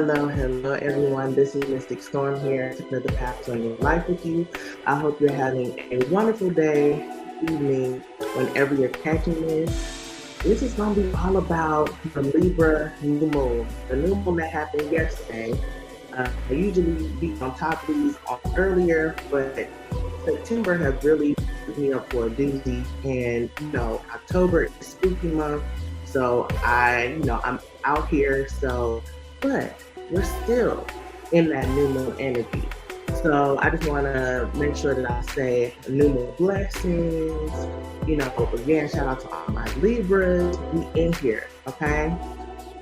Hello, everyone. This is Mystic Storm here to clear the paths on your life with you. I hope you're having a wonderful day, evening, whenever you're catching this. This is going to be all about the Libra new moon. The new moon that happened yesterday. I usually be on top of these earlier, but September has really put me up for a doozy. And, October is spooky month. So I'm out here. But we're still in that new moon energy. So I just want to make sure that I say new moon blessings. Again, shout out to all my Libras. We in here, okay?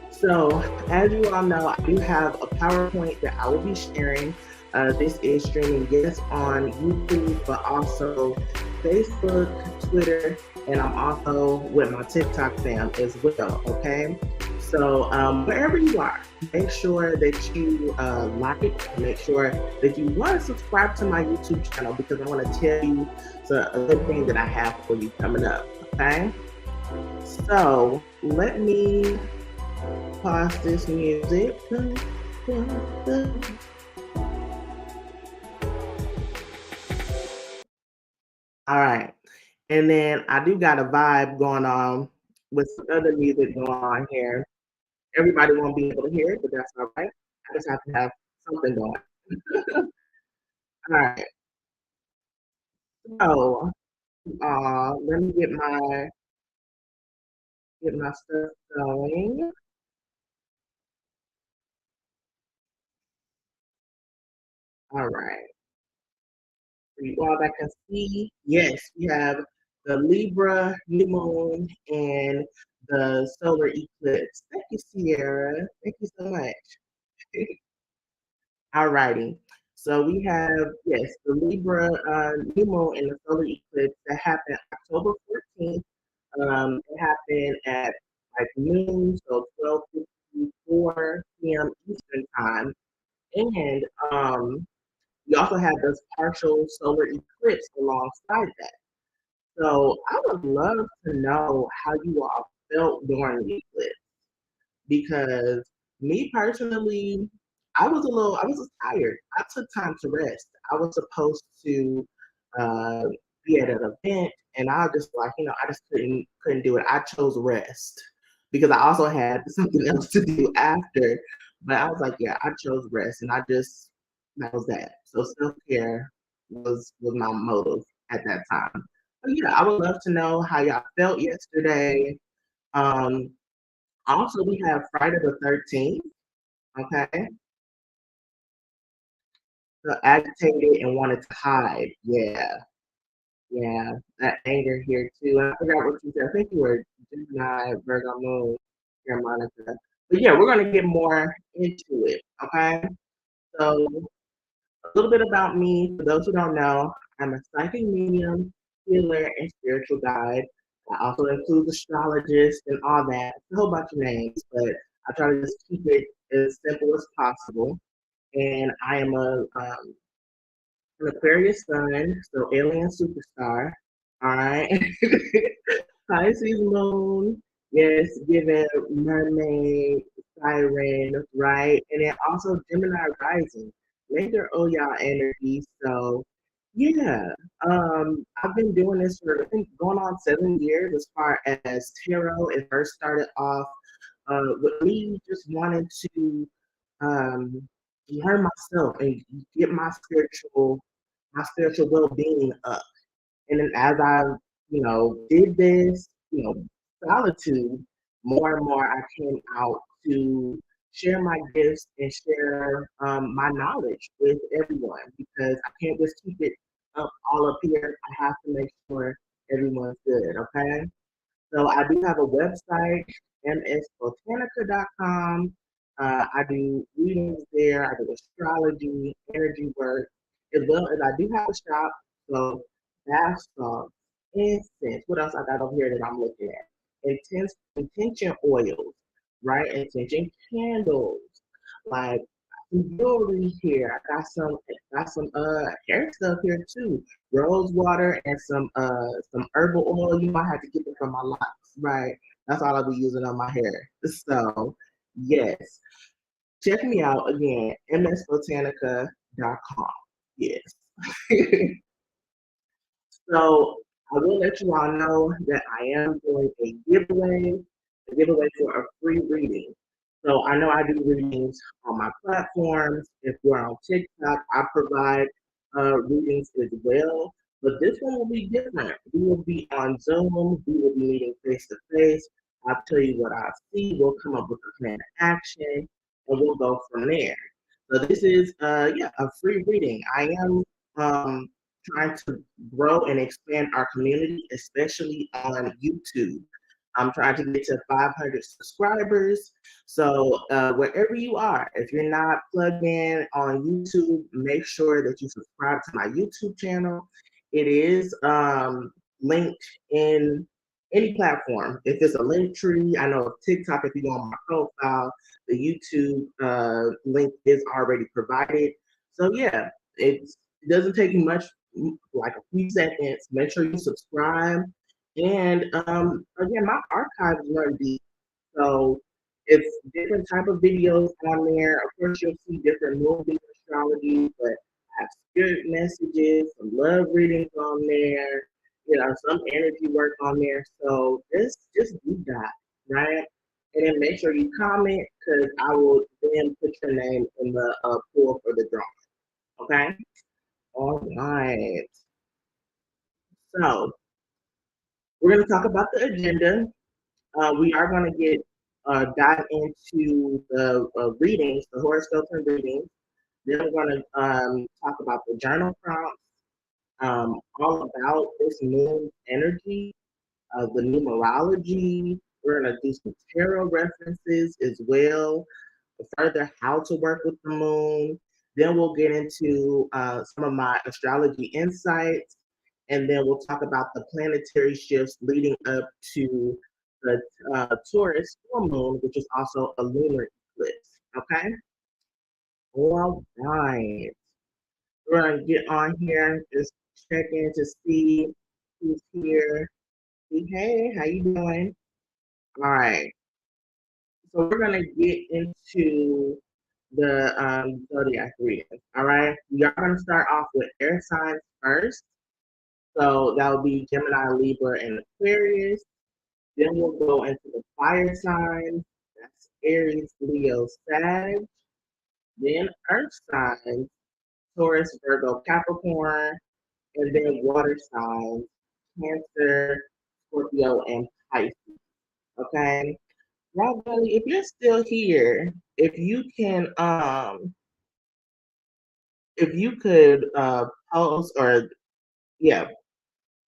So as you all know, I do have a PowerPoint that I will be sharing. This is streaming, yes, on YouTube, but also Facebook, Twitter, and I'm also with my TikTok fam as well, okay? So wherever you are, make sure that you make sure that you want to subscribe to my YouTube channel because I want to tell you a good thing that I have for you coming up, okay? So let me pause this music. All right. And then I do got a vibe going on with some other music going on here. Everybody won't be able to hear it, but that's all right. I just have to have something going. All right. So, let me get my stuff going. All right. For you all that can see, yes, we have the Libra new moon and the solar eclipse. Thank you, Sierra. Thank you so much. All righty. So we have, yes, the Libra new moon and the solar eclipse that happened October 14th. It happened at like noon, so 12:54 p.m. Eastern time. And we also had this partial solar eclipse alongside that. So I would love to know how you all felt during the eclipse because me personally, I was tired. I took time to rest. I was supposed to uh, be at an event, and I just I just couldn't do it. I chose rest because I also had something else to do after. But I was like, yeah, I chose rest, and that was that. So self care was my motive at that time. But yeah, I would love to know how y'all felt yesterday. Um, Also, we have Friday the 13th, okay? So agitated and wanted to hide. Yeah, yeah. That anger here too. And I forgot what you said. I think you were Gemini, Virgo Moon, here, Monica. But yeah, we're gonna get more into it, okay? So a little bit about me. For those who don't know, I'm a psychic medium, healer, and spiritual guide. I also include astrologist and all that. A whole bunch of names, but I try to just keep it as simple as possible. And I am an Aquarius sun, so alien superstar. All right. Pisces moon, yes, given mermaid, siren, right? And then also Gemini rising, major Oya energy. So yeah, I've been doing this for I think going on 7 years as far as tarot. It first started off with me just wanting to um, learn myself and get my spiritual well being up. And then as I, did this, solitude, more and more I came out to share my gifts and share my knowledge with everyone because I can't just keep it all up here. I have to make sure everyone's good, okay? So I do have a website, msbotanica.com. I do readings there. I do astrology, energy work, as well as I do have a shop. So bath salts, incense. What else I got over here that I'm looking at? Intention oils, right? Intention candles, like jewelry here. I got some hair stuff here too. Rose water and some herbal oil. You might have to get it from my locks, right? That's all I'll be using on my hair. So yes. check me out again, msbotanica.com. Yes. So I will let you all know that I am doing a giveaway for a free reading. So I know I do readings on my platforms. If you're on TikTok, I provide readings as well. But this one will be different. We will be on Zoom. We will be meeting face to face. I'll tell you what I see. We'll come up with a plan of action, and we'll go from there. So this is a free reading. I am trying to grow and expand our community, especially on YouTube. I'm trying to get to 500 subscribers. So wherever you are, if you're not plugged in on YouTube, make sure that you subscribe to my YouTube channel. It is linked in any platform. If it's a link tree, I know TikTok, if you go on my profile, the YouTube link is already provided. So yeah, it doesn't take you much, like a few seconds. Make sure you subscribe. And again, my archive is very deep. So it's different type of videos on there. Of course, you'll see different Moonbeam astrology, but I have spirit messages, some love readings on there, some energy work on there. So just do that, right? And then make sure you comment because I will then put your name in the pool for the drawing. Okay? All right. So we're going to talk about the agenda. We are going to get dive into the readings, the horoscope and readings. Then we're going to talk about the journal prompts, all about this moon energy, the numerology. We're going to do some tarot references as well, further how to work with the moon. Then we'll get into some of my astrology insights, and then we'll talk about the planetary shifts leading up to the Taurus full moon, which is also a lunar eclipse. Okay? All right. We're going to get on here, just check in to see who's here. Hey, how you doing? All right. So we're going to get into the zodiac reading. All right. We are going to start off with air signs first. So that will be Gemini, Libra, and Aquarius. Then we'll go into the fire signs. That's Aries, Leo, Sag. Then earth signs, Taurus, Virgo, Capricorn. And then water signs, Cancer, Scorpio, and Pisces. Okay. Rob Belly, if you're still here, if you could post or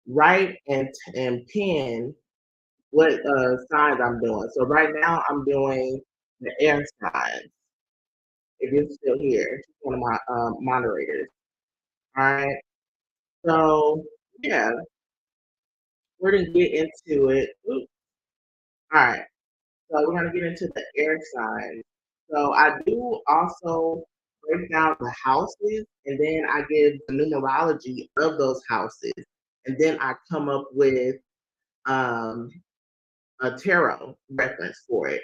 write and pin what signs I'm doing. So right now I'm doing the air signs. If you're still here, she's one of my moderators. All right. So yeah, we're gonna get into it. Oops. All right. So we're gonna get into the air signs. So I do also break down the houses, and then I give the numerology of those houses, and then I come up with um, a tarot reference for it.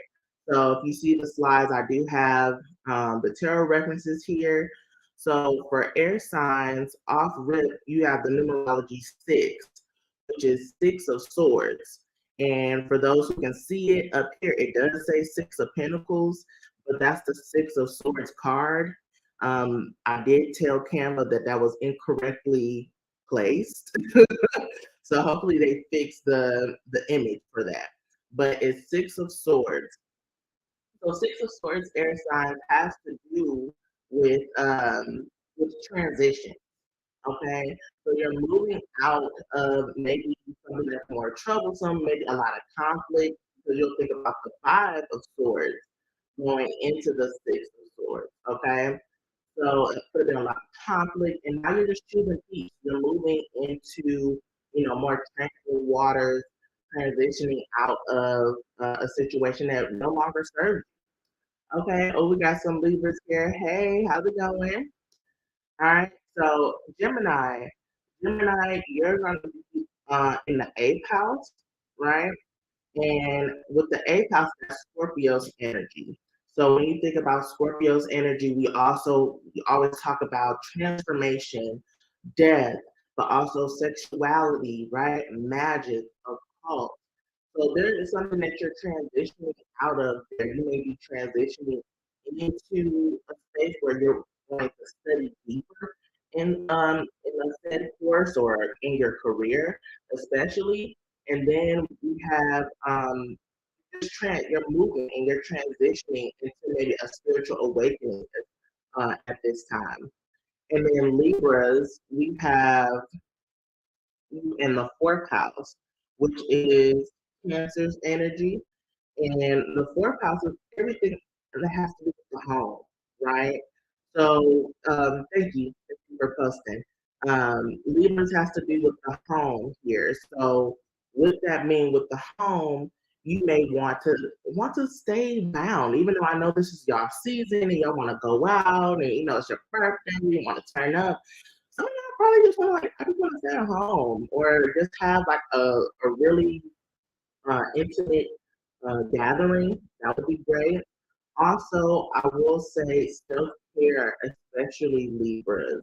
So if you see the slides, I do have the tarot references here. So for air signs, off rip, you have the numerology 6, which is 6 of swords. And for those who can see it up here, it does say 6 of pentacles, but that's the 6 of swords card. I did tell Canva that that was incorrectly placed. So hopefully they fix the image for that. But it's 6 of swords. So 6 of swords air signs has to do with transition. Okay, so you're moving out of maybe something that's more troublesome, maybe a lot of conflict. So you'll think about the 5 of swords going into the 6 of swords. Okay, so it's putting a lot of conflict, and now you're just choosing peace. You're moving into more tranquil waters, transitioning out of a situation that no longer serves you. Okay, oh, we got some Libras here. Hey, how's it going? All right, so Gemini, you're going to be in the 8th house, right? And with the 8th house, that's Scorpio's energy. So when you think about Scorpio's energy, we always talk about transformation, death, but also sexuality, right? Magic, occult. So there is something that you're transitioning out of there. You may be transitioning into a space where you're going to study deeper in a said course or in your career, especially. And then we have you're moving and you're transitioning into maybe a spiritual awakening at this time. And then Libras, we have in the fourth house, which is Cancer's energy. And the fourth house is everything that has to do with the home, right? So thank you for posting. Libras has to do with the home here. So what that mean with the home, you may want to stay bound, even though I know this is y'all season and y'all want to go out and it's your birthday, you want to turn up. Some of y'all probably just want to I just want to stay at home or just have like a really intimate gathering. That would be great. Also, I will say self care, especially Libras.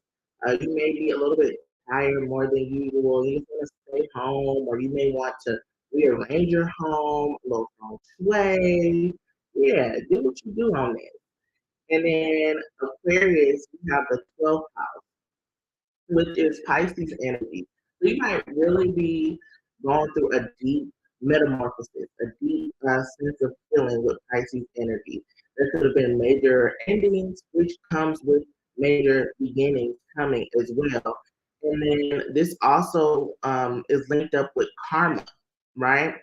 You may be a little bit tired more than usual. You just want to stay home, or you may want to rearrange your home, a little feng shui. Yeah, do what you do on it. And then Aquarius, we have the 12th house, which is Pisces energy. So you might really be going through a deep metamorphosis, a deep sense of feeling with Pisces energy. There could have been major endings, which comes with major beginnings coming as well. And then this also is linked up with karma, right?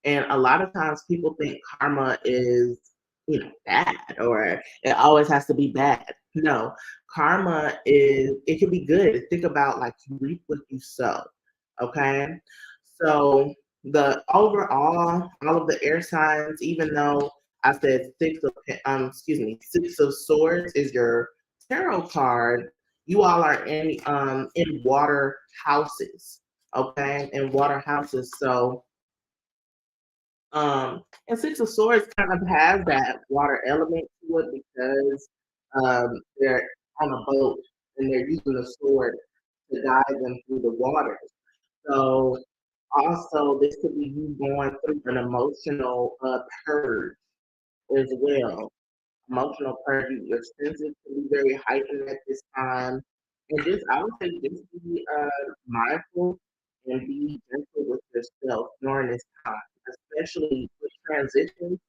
And a lot of times people think karma is, bad or it always has to be bad. No, karma it can be good. Think about like you reap what you sow. Okay. So the overall, all of the air signs, even though I said six of swords is your tarot card, you all are in water houses. Okay, in water houses. So and Six of Swords kind of has that water element to it because they're on a boat and they're using the sword to guide them through the waters. So also, this could be you going through an emotional purge as well. Emotional purge, your senses can be very heightened at this time. And just, I would say, just be mindful and be gentle with yourself during this time, especially with transitions.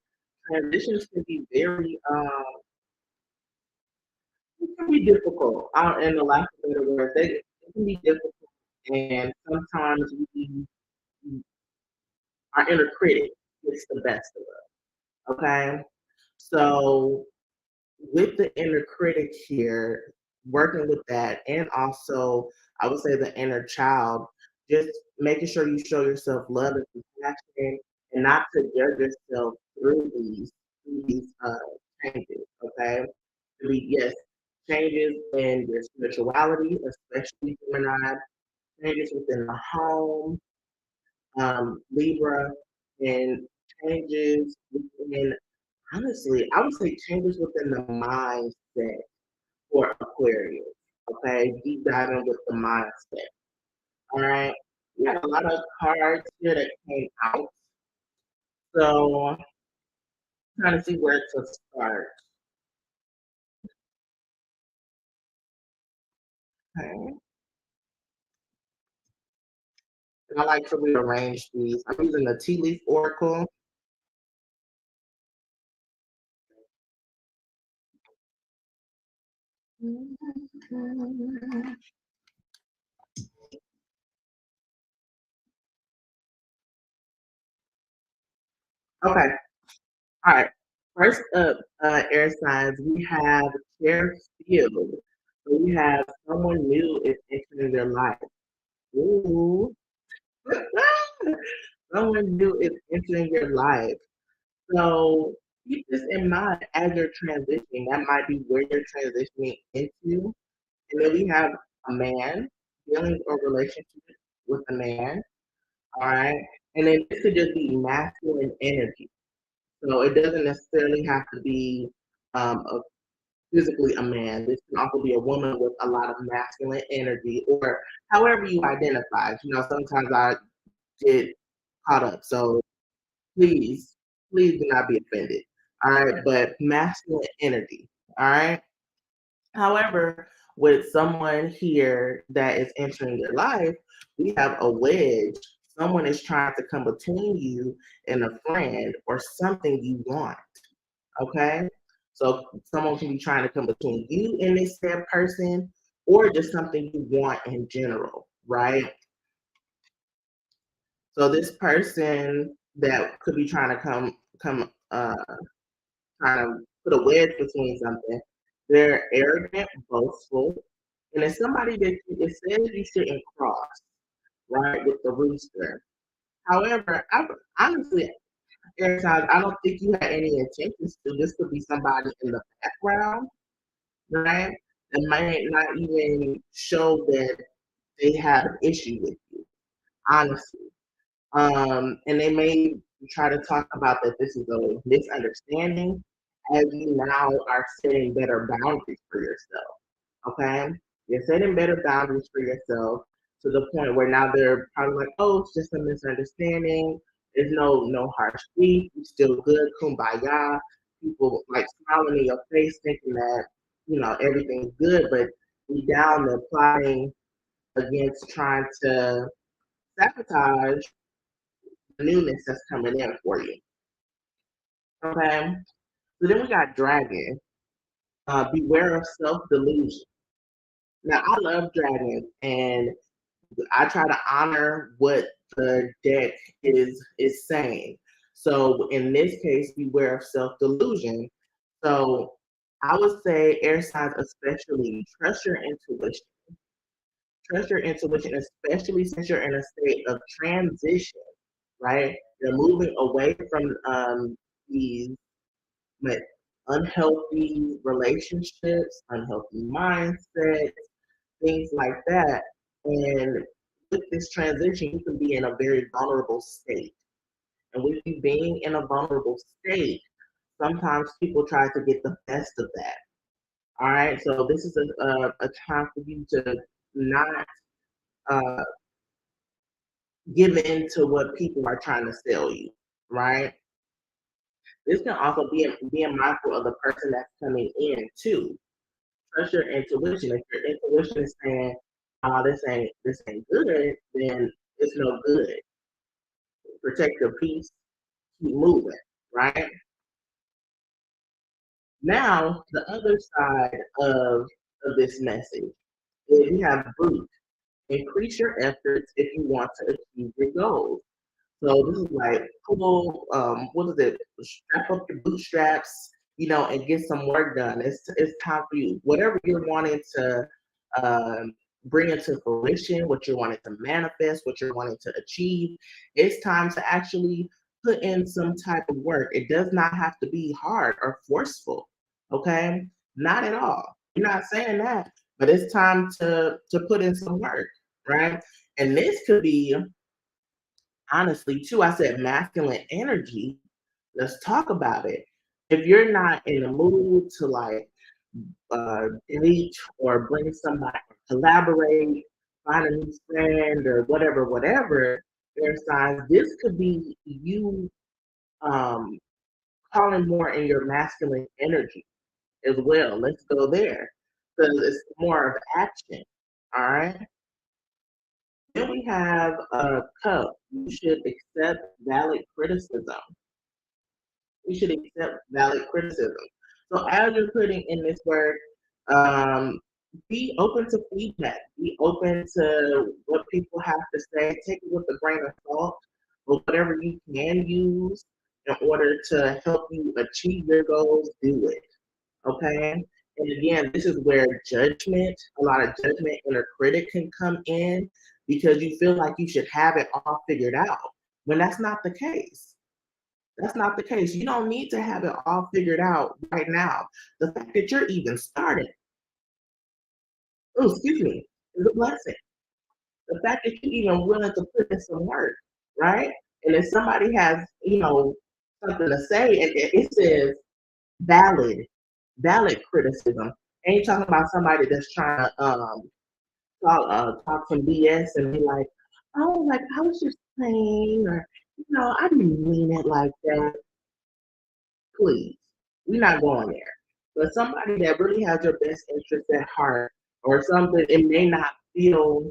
Transitions can be very, it can be difficult. In the lack of better words, it can be difficult, and sometimes our inner critic gets the best of us. Okay, so with the inner critic here, working with that, and also I would say the inner child, just making sure you show yourself love and compassion, and not to judge yourself through these changes. Okay, to be yes, changes in your spirituality, especially Gemini, changes within the home, Libra, and changes within honestly, I would say changes within the mindset for Aquarius. Okay, deep diving with the mindset. All right, we had a lot of cards here that came out, so I'm trying to see where to start. Okay, and I like to rearrange these. I'm using the Tea Leaf Oracle. Okay, all right. First up, air signs, we have share field. So we have someone new is entering their life. Ooh. Someone new is entering your life. So keep this in mind as you're transitioning. That might be where you're transitioning into. And then we have a man, feelings or relationship with a man. All right. And then this could just be masculine energy. So it doesn't necessarily have to be physically a man. This can also be a woman with a lot of masculine energy, or however you identify. Sometimes I get caught up. So please, please do not be offended. All right. But masculine energy. All right. However, with someone here that is entering your life, we have a wedge. Someone is trying to come between you and a friend or something you want. Okay? So someone can be trying to come between you and this said person or just something you want in general, right? So this person that could be trying to trying to put a wedge between something, they're arrogant, boastful, and it's somebody that it says you shouldn't cross, right, with the rooster. However, honestly, Aries, I don't think you had any intentions to. This could be somebody in the background, right? That might not even show that they have an issue with you, honestly. And they may try to talk about that this is a misunderstanding as you now are setting better boundaries for yourself. Okay? You're setting better boundaries for yourself to the point where now they're probably like, oh, it's just a misunderstanding. There's no harsh speech. You're still good. Kumbaya. People like smiling in your face thinking that, everything's good, but deep down they're plotting against trying to sabotage the newness that's coming in for you. Okay? So then we got dragon. Beware of self-delusion. Now I love dragons and I try to honor what the deck is saying. So in this case, beware of self-delusion. So I would say air signs especially trust your intuition. Trust your intuition, especially since you're in a state of transition, right? You're moving away from these like, unhealthy relationships, unhealthy mindsets, things like that. And with this transition, you can be in a very vulnerable state. And with you being in a vulnerable state, sometimes people try to get the best of that. All right. So this is a time for you to not uh, give in to what people are trying to sell you. Right. This can also be being mindful of the person that's coming in too. Trust your intuition. If your intuition is saying, "Oh, this ain't good," then it's no good. Protect your peace. Keep moving. Right now, the other side of this message is you have Brute. Increase your efforts if you want to achieve your goals. So this is like cool. What is it? Strap up your bootstraps, and get some work done. It's time for you. Whatever you're wanting to bring into fruition, what you're wanting to manifest, what you're wanting to achieve, it's time to actually put in some type of work. It does not have to be hard or forceful. Okay, not at all. You're not saying that, but it's time to put in some work, right? And this could be honestly, too, I said masculine energy. Let's talk about it. If you're not in the mood to like date or bring somebody, collaborate, find a new friend or whatever, their signs, this could be you um, calling more in your masculine energy as well. Let's go there because it's more of action. All right. Then we have a cup. You should accept valid criticism. You should accept valid criticism. So as you're putting in this work, um, be open to feedback. Be open to what people have to say. Take it with a grain of salt, or whatever you can use in order to help you achieve your goals. Do it. Okay. And again, this is where a lot of judgment, inner critic can come in because you feel like you should have it all figured out when that's not the case. That's not the case. You don't need to have it all figured out right now. The fact that you're even starting, oh, excuse me, is a blessing. The fact that you're even willing to put in some work, right? And if somebody has, something to say and it says valid, valid criticism. Ain't talking about somebody that's trying to talk some BS and be like, oh, like I was just playing, or I didn't mean it like that. Please, we're not going there. But somebody that really has your best interest at heart, or something, it may not feel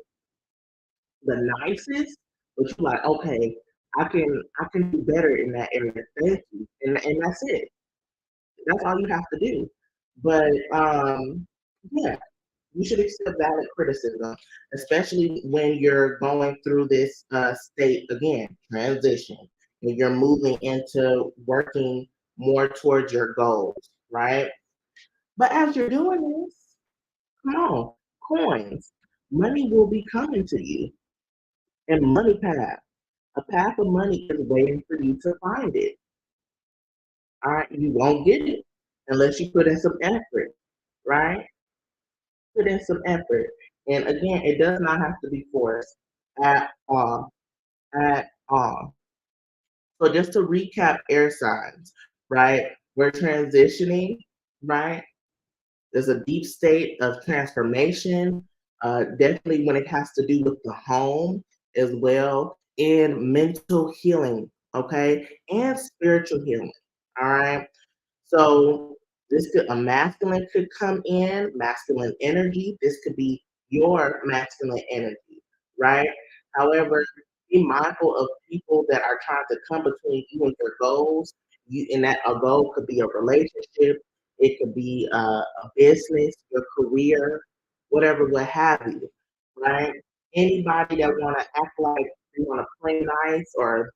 the nicest, but you're like, okay, I can do better in that area. Thank you, and that's it. That's all you have to do. But yeah, you should accept valid criticism, especially when you're going through this state again, transition, and you're moving into working more towards your goals, right? But as you're doing this, come on, coins, money will be coming to you, and money path. A path of money is waiting for you to find it. All right, you won't get it unless you put in some effort, right? Put in some effort. And again, it does not have to be forced at all. At all. So just to recap air signs, right? We're transitioning, right? There's a deep state of transformation, definitely when it has to do with the home as well, and mental healing, okay? And spiritual healing, all right? So a masculine could come in, masculine energy. This could be your masculine energy, right? However, be mindful of people that are trying to come between you and your goals. And that a goal could be a relationship, it could be a business, your career, whatever, what have you, right? Anybody that want to act like they want to play nice, or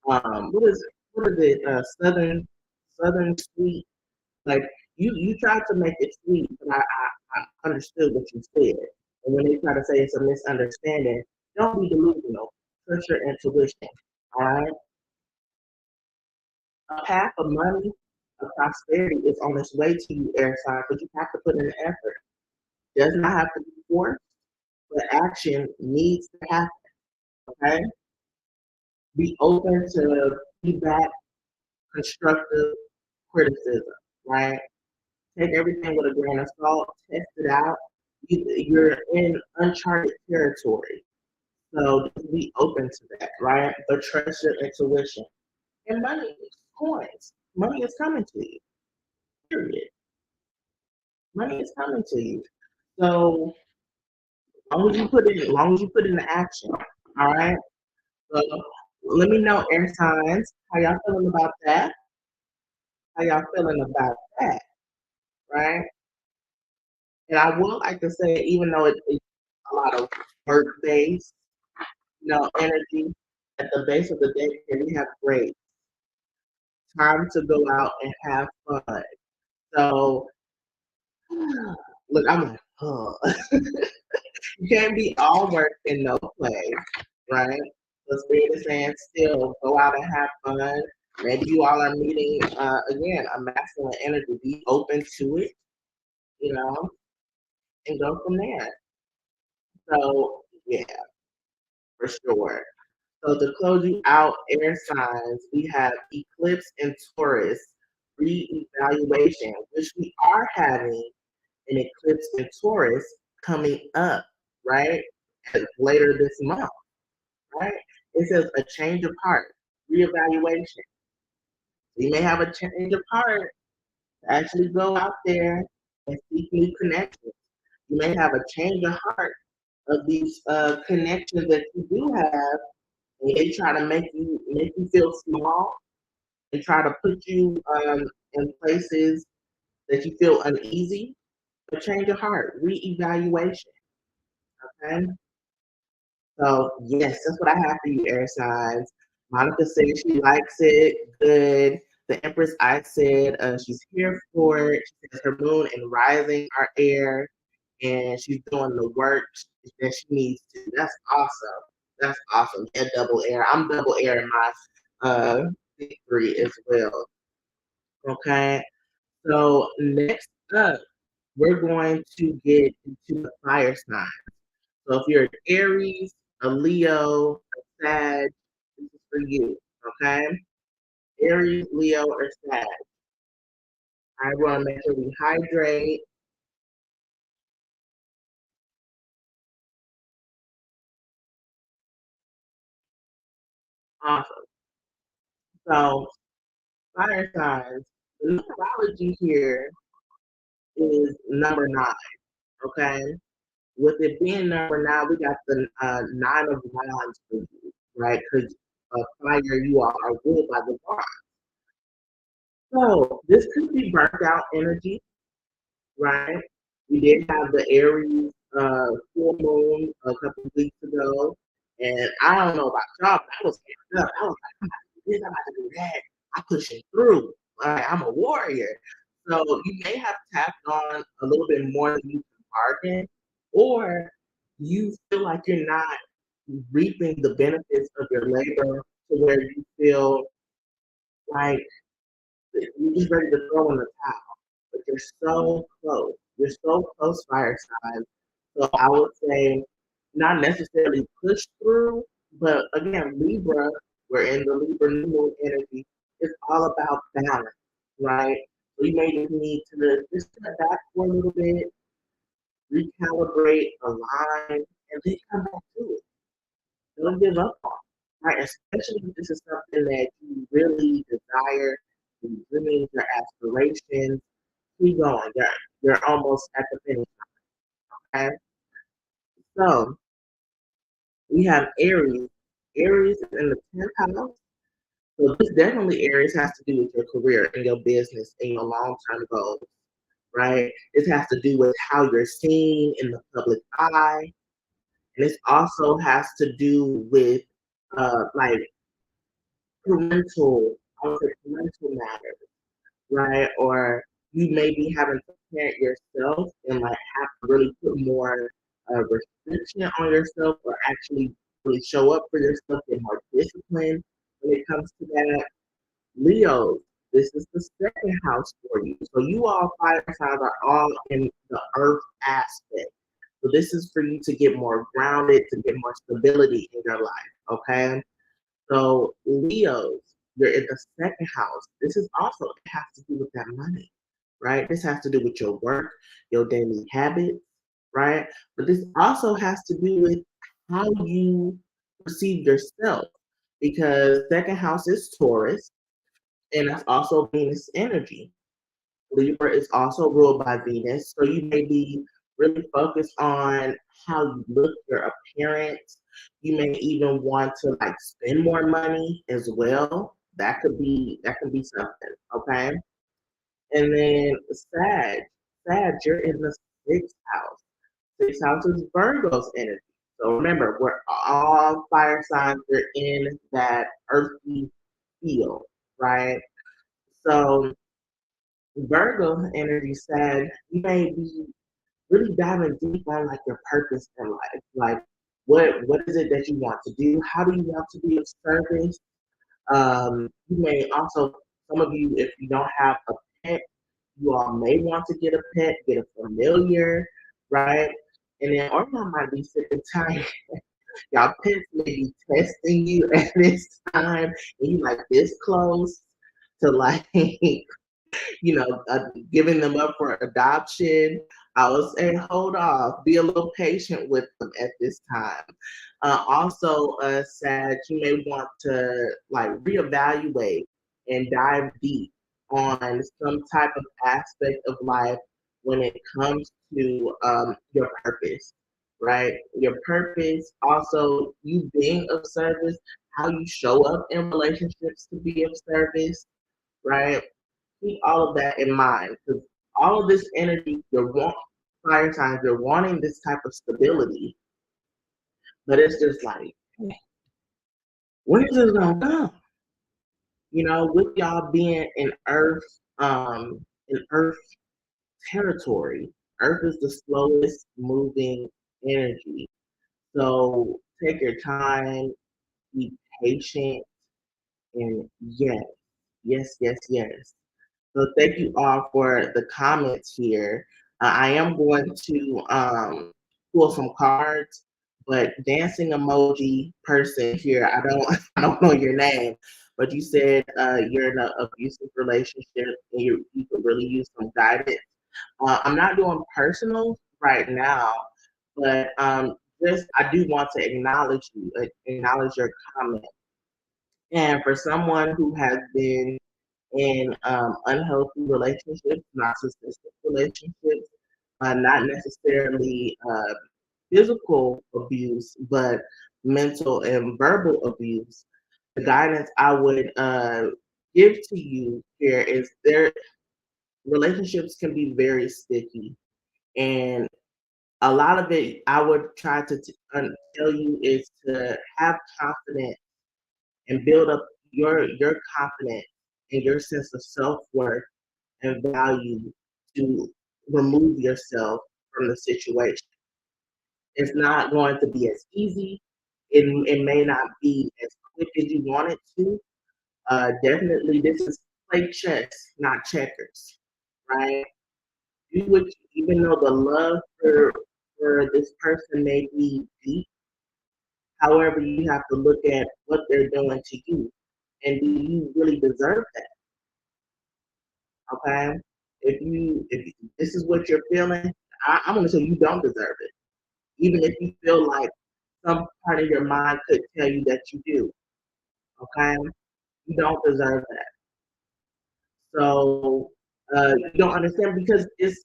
what is it, southern sweet, like you tried to make it sweet, but I understood what you said. And when they try to say it's a misunderstanding, don't be delusional. Trust your intuition. All right. A path of money, of prosperity is on its way to you, air sign, but you have to put in the effort. Does not have to be forced, but action needs to happen. Okay. Be open to feedback, constructive criticism. Right. Take everything with a grain of salt, test it out. You're in uncharted territory. So just be open to that, right? But trust your intuition. And money, coins, money is coming to you. Period. Money is coming to you. So long as you put in the action. All right. So let me know, air signs, how y'all feeling about that? How y'all feeling about that? Right? And I would like to say, even though it's a lot of work based, energy, at the base of the day, we have great time to go out and have fun. So, look, I'm like, oh. You can't be all work and no play, right? So Spirit is saying still go out and have fun. Maybe you all are meeting, again, a masculine energy. Be open to it, and go from there. So, yeah, for sure. So to close you out, air signs, we have eclipse in Taurus, reevaluation, which we are having an eclipse in Taurus coming up, right? Later this month, right? It says a change of heart, reevaluation. You may have a change of heart to actually go out there and seek new connections. You may have a change of heart of these connections that you do have, and they try to make you feel small and try to put you in places that you feel uneasy. But change your heart, reevaluation. Okay. So yes, that's what I have for you, air signs. Monica said she likes it. Good. The Empress, I said she's here for it. She says her moon and rising are air, and she's doing the work that she needs to. That's awesome. That's awesome. Yeah, double air. I'm double air in my big three as well. Okay. So next up, we're going to get into the fire sign. So if you're an Aries, a Leo, a Sag, this is for you. Okay. Aries, Leo, or Sag. I want to make sure we hydrate. Awesome. So, fire signs. The numerology here is number 9. Okay. With it being number 9, we got the 9 of wands for you, right? Because fire, you all are ruled by the wand. So, this could be burnt out energy, right? We did have the Aries full moon a couple of weeks ago, and I don't know about y'all, but I was getting up. I was like, I'm about to do this, I'm about to do that. I'm pushing through. I'm a warrior. So you may have tapped on a little bit more than you can bargain, or you feel like you're not reaping the benefits of your labor to where you feel like you're just ready to throw in the towel, but you're so close. You're so close, fire signs. So I would say not necessarily push through, but again, Libra, we're in the Libra new moon energy. It's all about balance, right? So you may just need to just step back for a little bit, recalibrate, align, and then come back to it. Don't give up on it, right? Especially if this is something that you really desire, your dreams, your aspirations. Keep going. You're almost at the finish line. Okay? So we have Aries. Aries is in the 10th house. So this definitely Aries has to do with your career and your business and your long-term goals, right? This has to do with how you're seen in the public eye. And this also has to do with like parental, I would say parental matters, right? Or you may be having to parent yourself and like have to really put more restriction on yourself, or actually really show up for yourself and more discipline when it comes to that. Leos, this is the second house for you. So you all fire signs are all in the earth aspect. So this is for you to get more grounded, to get more stability in your life. Okay. So Leos, you're in the second house. This is also, it has to do with that money, right? This has to do with your work, your daily habits, right? But this also has to do with how you perceive yourself, because second house is Taurus, and that's also Venus energy. Libra is also ruled by Venus, so you may be really focused on how you look, your appearance. You may even want to like spend more money as well. That could be something, okay? And then Sag, you're in the 6th house. 6th house is Virgo's energy. So remember, we're all fire signs. We're in that earthy field, right? So Virgo energy said you may be really diving deep on like your purpose in life. Like what is it that you want to do? How do you want to be of service? You may also, some of you, if you don't have a pet, you all may want to get a pet, get a familiar, right? And then or y'all might be sick and tired. Y'all pets may be testing you at this time, and you like this close to like giving them up for adoption. I would say hold off, be a little patient with them at this time. Also, Sag, you may want to like reevaluate and dive deep on some type of aspect of life when it comes to your purpose, right? Your purpose, also you being of service, how you show up in relationships to be of service, right? Keep all of that in mind, because all of this energy, fire signs, you're wanting this type of stability, but it's just like, when is this gonna come? With y'all being in Earth territory, Earth is the slowest moving energy. So take your time, be patient, and yes. So thank you all for the comments here. I am going to pull some cards, but dancing emoji person here, I don't I don't know your name, but you said you're in an abusive relationship and you could really use some guidance. I'm not doing personal right now, but just I do want to acknowledge you, acknowledge your comment. And for someone who has been in unhealthy relationships, narcissistic relationships, not necessarily physical abuse, but mental and verbal abuse, the guidance I would give to you here is their relationships can be very sticky. And a lot of it I would try to tell you is to have confidence and build up your confidence and your sense of self-worth and value to remove yourself from the situation. It's not going to be as easy. It may not be as quick as you want it to. Definitely, this is play chess, not checkers, right? Do what, even though the love for this person may be deep. However, you have to look at what they're doing to you, and do you really deserve that? Okay, if this is what you're feeling, I'm going to say you don't deserve it, even if you feel like some part of your mind could tell you that you do. Okay, you don't deserve that. So you don't understand because it's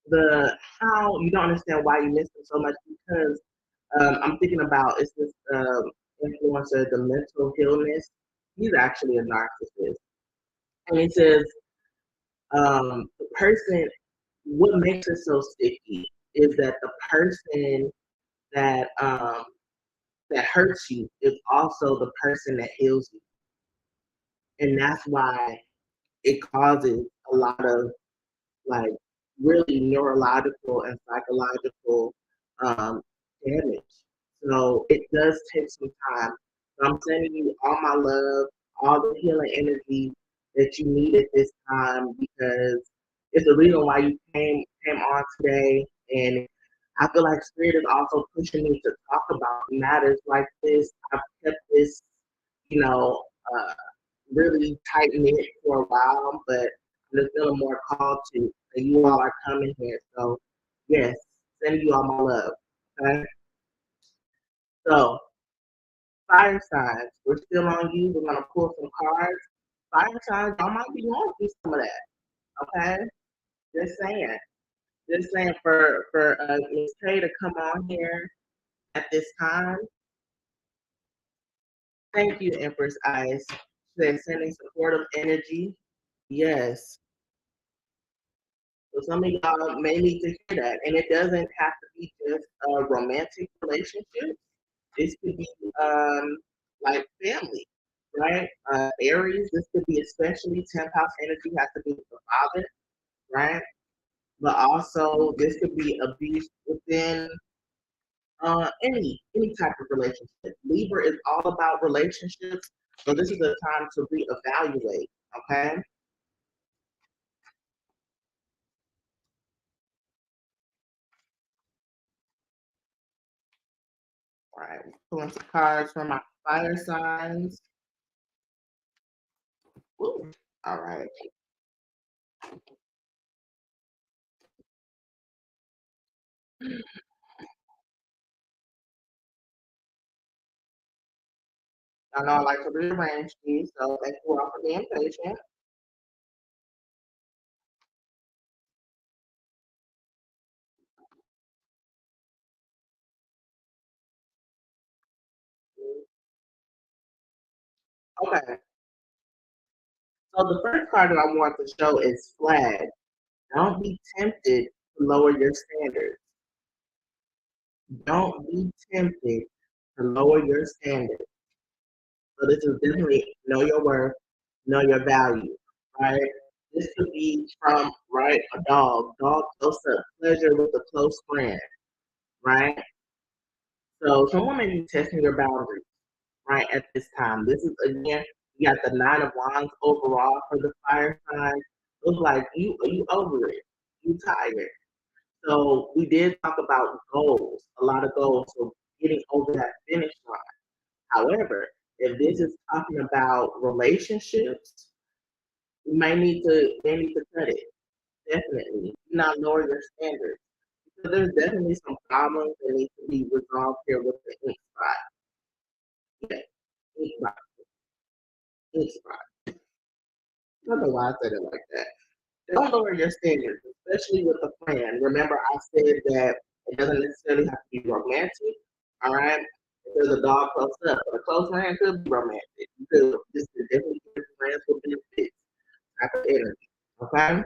the how you don't understand why you miss them so much because I'm thinking about it's this influencer, the mental illness. He's actually a narcissist, and he says the person. What makes it so sticky is that the person that that hurts you is also the person that heals you, and that's why it causes a lot of like really neurological and psychological um, damage. So it does take some time. So I'm sending you all my love, all the healing energy that you need at this time because it's the reason why you came on today. And I feel like Spirit is also pushing me to talk about matters like this. I've kept this, you know, uh, really tight knit for a while, but I'm just feeling more called to. And you all are coming here. So, yes, sending you all my love. Okay? So, fire signs, we're still on you. We're going to pull some cards. Fire signs, y'all might be going through some of that. Okay? Just saying. Just saying for Miss K to come on here at this time. Thank you, Empress Ice. They're sending supportive energy. Yes. So some of y'all may need to hear that. And it doesn't have to be just a romantic relationship. This could be like family, right? Aries, this could be especially 10th house energy has to do with the father, right? But also this could be abuse within any type of relationship. Libra is all about relationships. So this is a time to reevaluate, okay? All right, pulling some cards from my fire signs. Ooh, all right. I know I like to rearrange these, so thank you all for being patient. Okay, so the first card that I want to show is flag. Don't be tempted to lower your standards. Don't be tempted to lower your standards. So this is definitely know your worth, know your value, right? This could be from right a dog. Dog close up pleasure with a close friend, right? So someone may be testing your boundaries, right, at this time. This is again, you got the nine of wands overall for the fire sign. It was like you over it, you tired. So we did talk about goals, a lot of goals. So getting over that finish line. However, If this is talking about relationships, you may need to cut it. Definitely. Do not lower your standards. Because there's definitely some problems that need to be resolved here with the ink spot. Yeah, ink spot, ink spot. I don't know why I said it like that. Don't lower your standards, especially with a friend. Remember, I said that it doesn't necessarily have to be romantic. All right, because a dog close up, but a close friend could be romantic. Because this is definitely friends with benefits type of energy. Okay,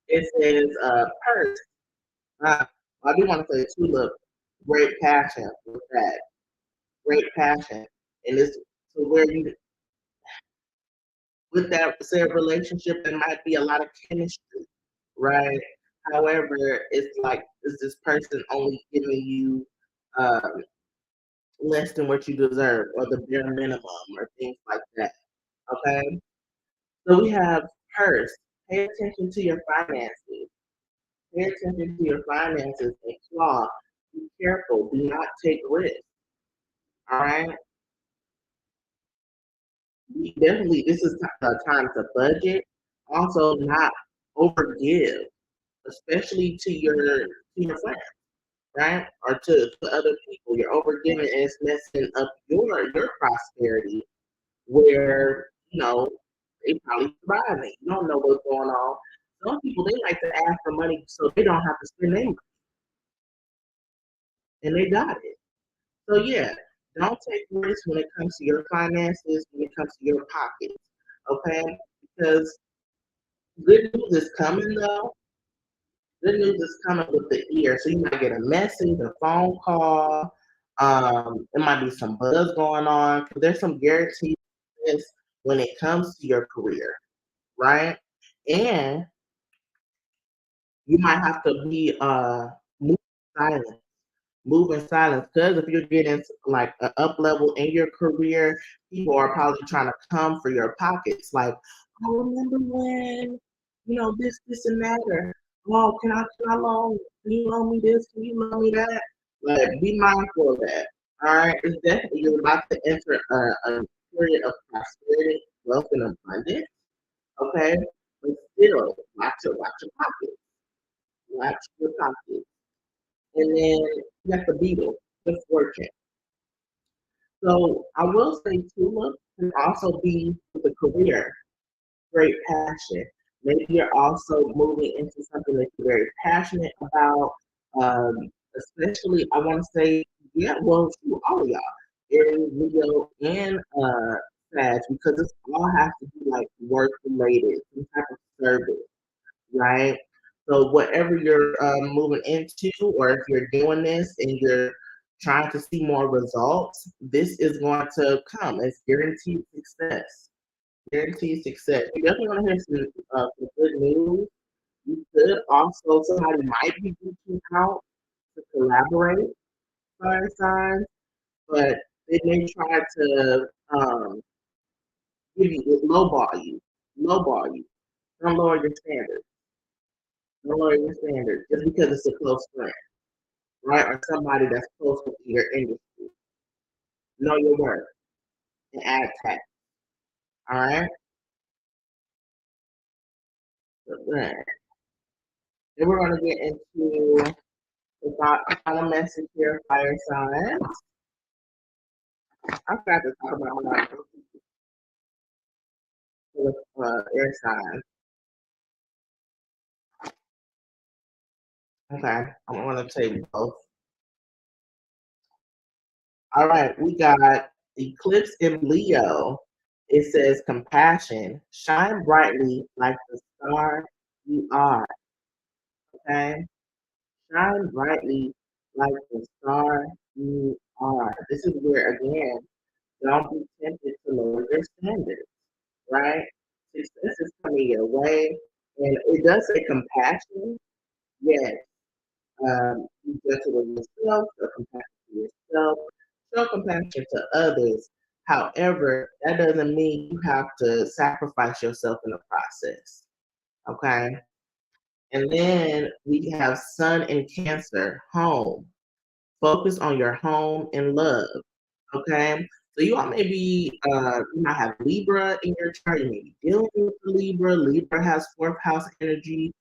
it says purse. I do want to say tulip, great passion with that, great passion, and it's to where you with that said relationship, there might be a lot of chemistry, right? However, it's like, is this person only giving you um, less than what you deserve or the bare minimum or things like that? Okay. So we have purse. Pay attention to your finances. Pay attention to your finances and claw. Be careful. Do not take risks. All right. Definitely, this is a time to budget. Also, not overgive, especially to your friends, right? Or to other people. You're overgiving and it's messing up your prosperity where, they probably thriving. You don't know what's going on. Some people they like to ask for money so they don't have to spend their money. And they got it. So yeah, don't take risks when it comes to your finances, when it comes to your pockets. Okay? Because good news is coming though. Good news is coming with the ear. So you might get a message, a phone call. It might be some buzz going on. There's some guarantees when it comes to your career, right? And you might have to be moving silent, moving silence. Because if you're getting like an up level in your career, people are probably trying to come for your pockets. Like, I remember when, this and that, or oh, can I loan? Can you loan me this? Can you loan me that? Like, be mindful of that. All right, it's definitely you're about to enter a period of prosperity, wealth, and abundance. Okay, but still, watch your pockets, watch your pockets, and then you got the beetle, the fortune. So I will say tulip can also be the career, great passion. Maybe you're also moving into something that you're very passionate about. Especially, I want to say, yeah, well, to all of y'all, Aries, Leo, and Sag, because it's all has to be like work related, some type of service, right? So whatever you're moving into, or if you're doing this and you're trying to see more results, this is going to come. It's guaranteed success. Guaranteed success. You definitely want to hear some good news. You could also, somebody might be reaching out to collaborate, fire signs, but they may try to give you, lowball you. Don't lower your standards. Don't lower your standards just because it's a close friend, right? Or somebody that's close to your industry. Know your worth and add tax. All right. So then we're gonna get into the final message here, fire signs. I forgot to talk about my air sign. Okay, I'm gonna take both. All right, we got eclipse in Leo. It says compassion, shine brightly like the star you are. Okay, shine brightly like the star you are. This is where again, don't be tempted to lower your standards, right? Success is coming your way, and it does say compassion. Yes, be gentle with yourself, show compassion to yourself, show compassion to others. However, that doesn't mean you have to sacrifice yourself in the process. Okay. And then we have Sun in Cancer, home. Focus on your home and love. Okay. So you all may be, you might have Libra in your chart. You may be dealing with the Libra. Libra has fourth house energy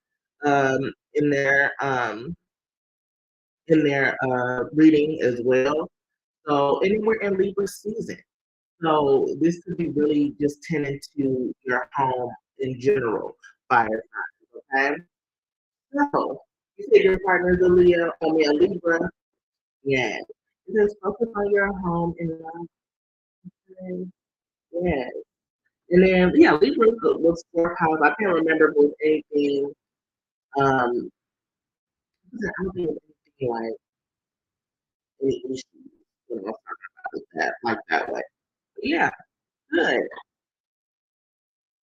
in their reading as well. So, and we're in Libra season. So this could be really just tending to your home in general, fire signs, okay? So, you said your partner is a Leo, only a Libra. Yeah. Just focus on your home and life. Yeah. And then, yeah, Libra was fourth house. I can't remember if it was anything, um, I don't think it was anything like any issues when I was talking about that, like that way. But yeah, good.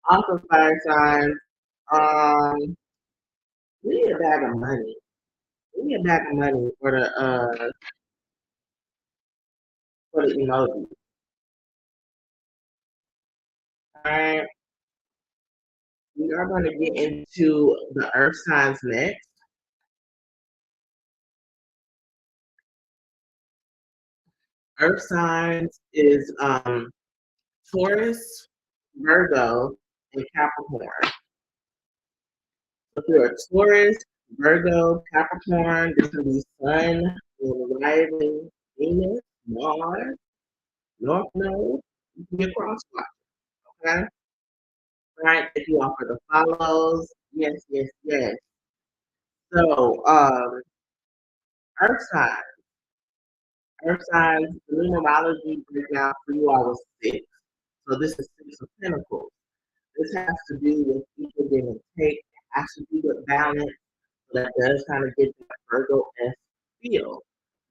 Also, fire signs. Um, we need a bag of money. We need a bag of money for the emoji. Alright. We are gonna get into the earth signs next. Earth signs is Taurus, Virgo, and Capricorn. So if you're a Taurus, Virgo, Capricorn, this will be Sun, rising, Venus, Mars, North Node. You can get cross watch, okay? Right? If you offer the follows, yes, yes, yes. So, Earth signs. Earth signs, the numerology breakdown for you all was 6. So this is 6 of Pentacles. This has to do with equal give and take. It has to do with balance. So that does kind of get that Virgo-esque feel,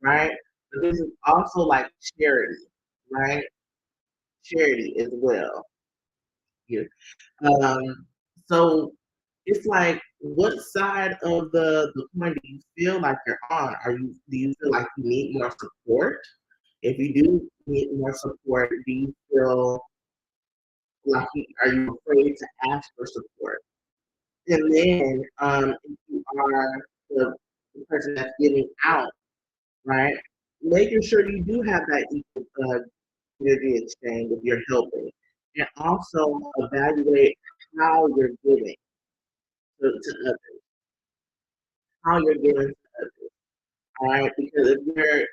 right? But this is also like charity, right? Charity as well. Yeah. So it's like, what side of the coin do you feel like you're on? Do you feel like you need more support? If you do need more support, do you feel like are you afraid to ask for support? And then if you are the person that's giving out, right? Making sure you do have that equal energy exchange if you're helping. And also evaluate how you're giving to others, how you're giving to others. All right, because if you're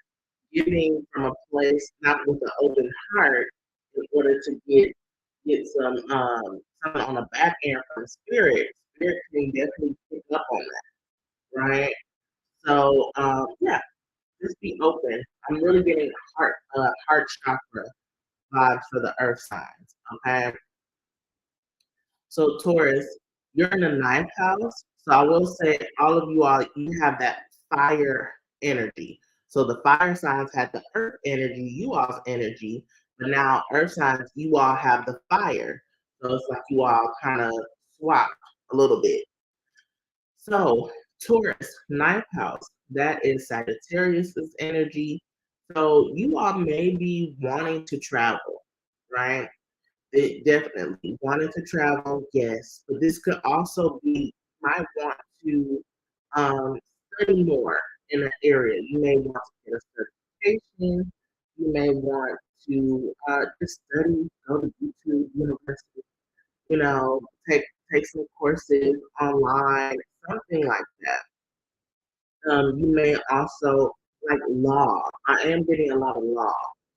giving from a place not with an open heart in order to get something on the back end from spirit, spirit can definitely pick up on that, right? So yeah, just be open. I'm really getting heart chakra vibes for the earth signs. Okay. So Taurus, you're in the ninth house. So I will say all of you all, you have that fire energy. So the fire signs had the earth energy, you all's energy, but now earth signs, you all have the fire. So it's like you all kind of swap a little bit. So Taurus, ninth house, that is Sagittarius's energy. So you all may be wanting to travel, right? It definitely wanted to travel, yes, but this could also be might want to um, study more in an area. You may want to get a certification. You may want to just study, go to YouTube University. You know, take some courses online, something like that. You may also like law. I am getting a lot of law.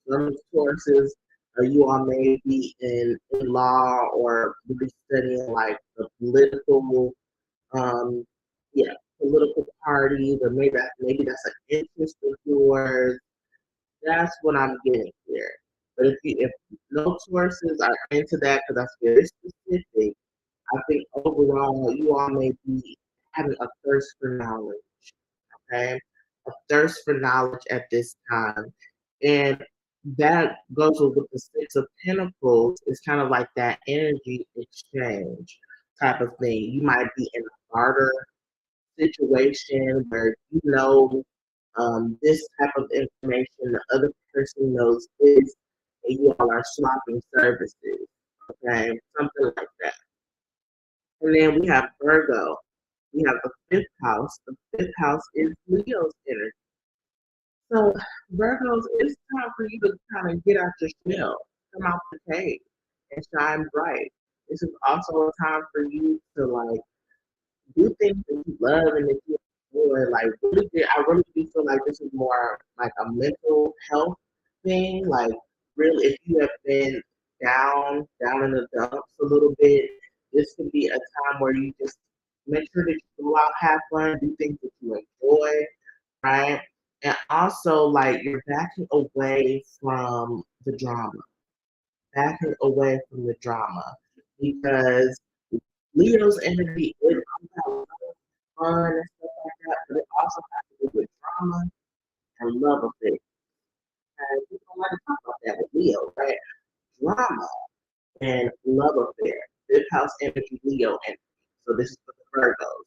Some courses you all may be in law or be studying like the political, um, yeah, political parties, or maybe that's an interest of yours. That's what I'm getting here. But if no sources are into that, because that's very specific, I think overall you all may be having a thirst for knowledge, okay? A thirst for knowledge at this time. And that goes with the Six of Pentacles. It's kind of like that energy exchange type of thing. You might be in a barter situation where you know this type of information, the other person knows this, and you all are swapping services. Okay, something like that. And then we have Virgo. We have the fifth house. The fifth house is Leo's energy. So, Virgos, it's time for you to kind of get out your shell, come out the cave, and shine bright. This is also a time for you to like do things that you love and that you enjoy. Like, I really do feel like this is more like a mental health thing. Like, really, if you have been down in the dumps a little bit, this could be a time where you just make sure that you go out, have fun, do things that you enjoy, right? And also, like, you're backing away from the drama, backing away from the drama, because Leo's energy is about fun and stuff like that, but it also has to do with drama and love affairs. And we don't want to talk about that with Leo, right? Drama and love affairs. Fifth house energy, Leo energy. So this is for the Virgos.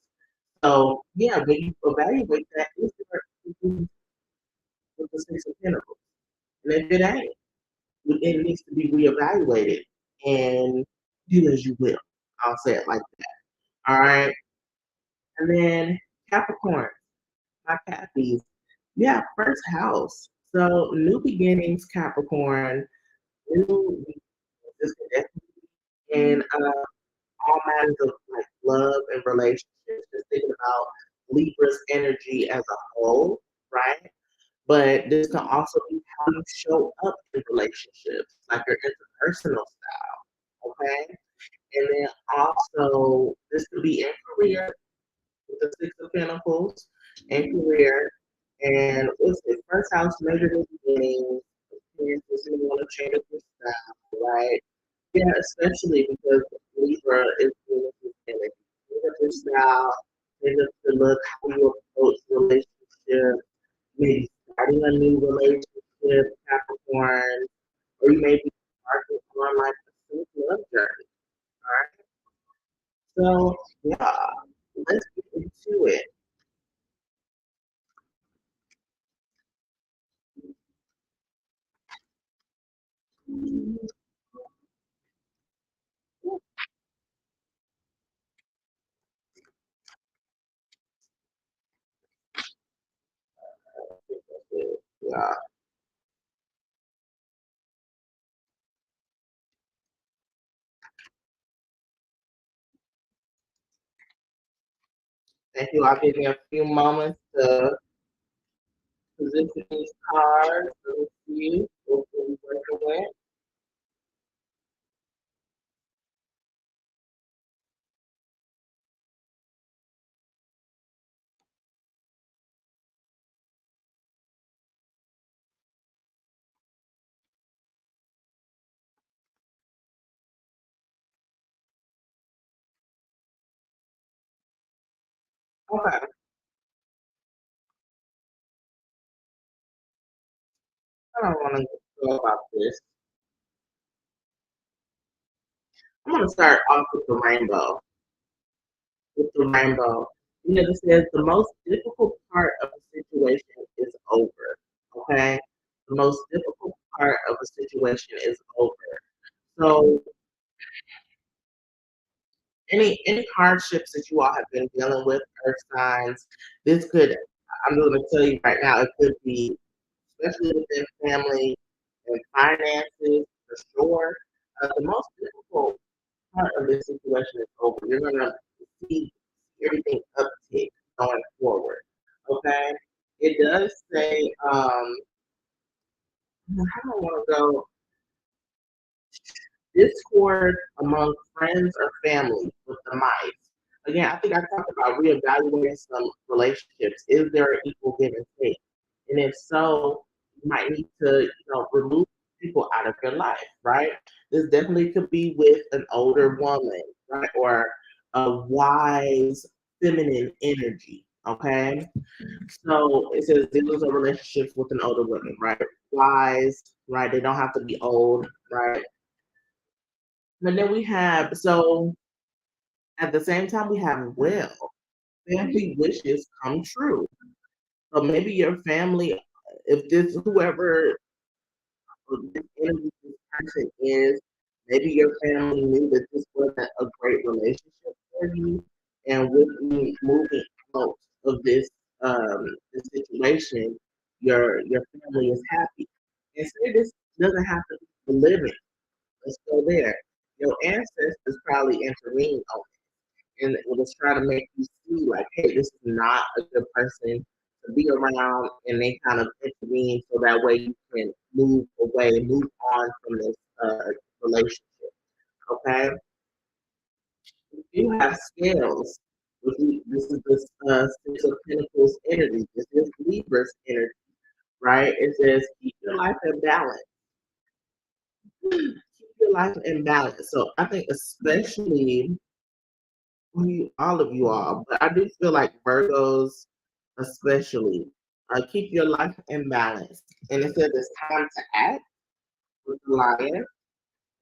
So yeah, when you evaluate that, is there with the Six of Pentacles? And if it ain't, it needs to be reevaluated and do as you will. I'll say it like that. All right. And then Capricorn, my Cappies. Yeah, first house. So new beginnings, Capricorn, new beginnings, and all matters of like love and relationships. Just thinking about Libra's energy as a whole, right? But this can also be how you show up in relationships, like your interpersonal style, okay? And then also, this could be in career with the Six of Pentacles and career. And what's it? First house, major new beginnings, experiences, you want to change your style, right? Yeah, especially because Libra is doing this energy. Change up your style, change up the look, how you approach relationships, maybe starting a new relationship, Capricorn, or you may be starting on like a self love journey. All right. So yeah, let's get into it. Yeah. Thank you. I'll give you a few moments to position these cards. Let's see. Hopefully work away. Okay. I don't want to go about this. I'm going to start off with the rainbow. With the rainbow. You know, it says the most difficult part of the situation is over. Okay? The most difficult part of the situation is over. So any hardships that you all have been dealing with, earth signs, this could I'm going to tell you right now, it could be especially within family and finances for sure. The most difficult part of this situation is over. You're gonna see everything uptick going forward. Okay? It does say, how do I want to go? Discord among friends or family with the mice. Again, I think I talked about reevaluating some relationships. Is there an equal give and take? And if so, you might need to, remove people out of your life, right? This definitely could be with an older woman, right? Or a wise feminine energy. Okay. So it says deals with relationships with an older woman, right? Wise, right? They don't have to be old, right? And then we have, so at the same time, we have will. Family wishes come true. So maybe your family, if this, whoever this energy this person is, maybe your family knew that this wasn't a great relationship for you. And with me moving out of this situation, your family is happy. And say this doesn't have to be for living. Let's go there. Your ancestors probably intervened on it and it was trying to make you see like, hey, this is not a good person to be around, and they kind of intervene so that way you can move away, move on from this relationship. Okay, you have scales. This is this Six of Pentacles energy. This is Libra's energy, right? It says keep your life in balance. Keep your life in balance. So I think especially all of you all, but I do feel like Virgos, especially, keep your life in balance. And it says it's time to act with the lion.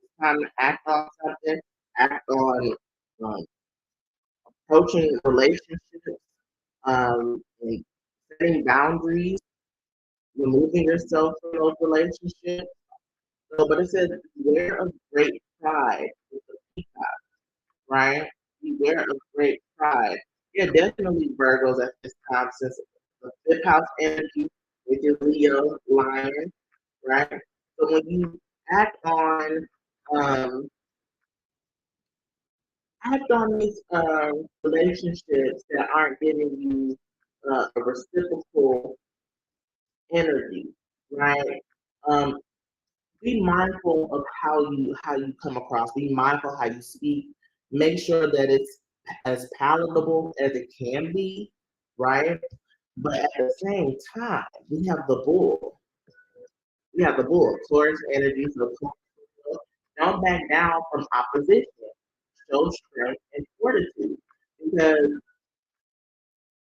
It's time to act on something, act on um, approaching relationships, and setting boundaries, removing yourself from those relationships. So, but it says beware of great pride with the peacock, right? Beware of great pride. Yeah, definitely Virgos at this time, since the fifth house energy, which is Leo, Lion, right? So when you act on um, these relationships that aren't giving you a reciprocal energy, right? Um, be mindful of how you come across. Be mindful how you speak. Make sure that it's as palatable as it can be, right? But at the same time, we have the bull. We have the bull, Taurus energy. So don't back down from opposition. Show strength and fortitude, because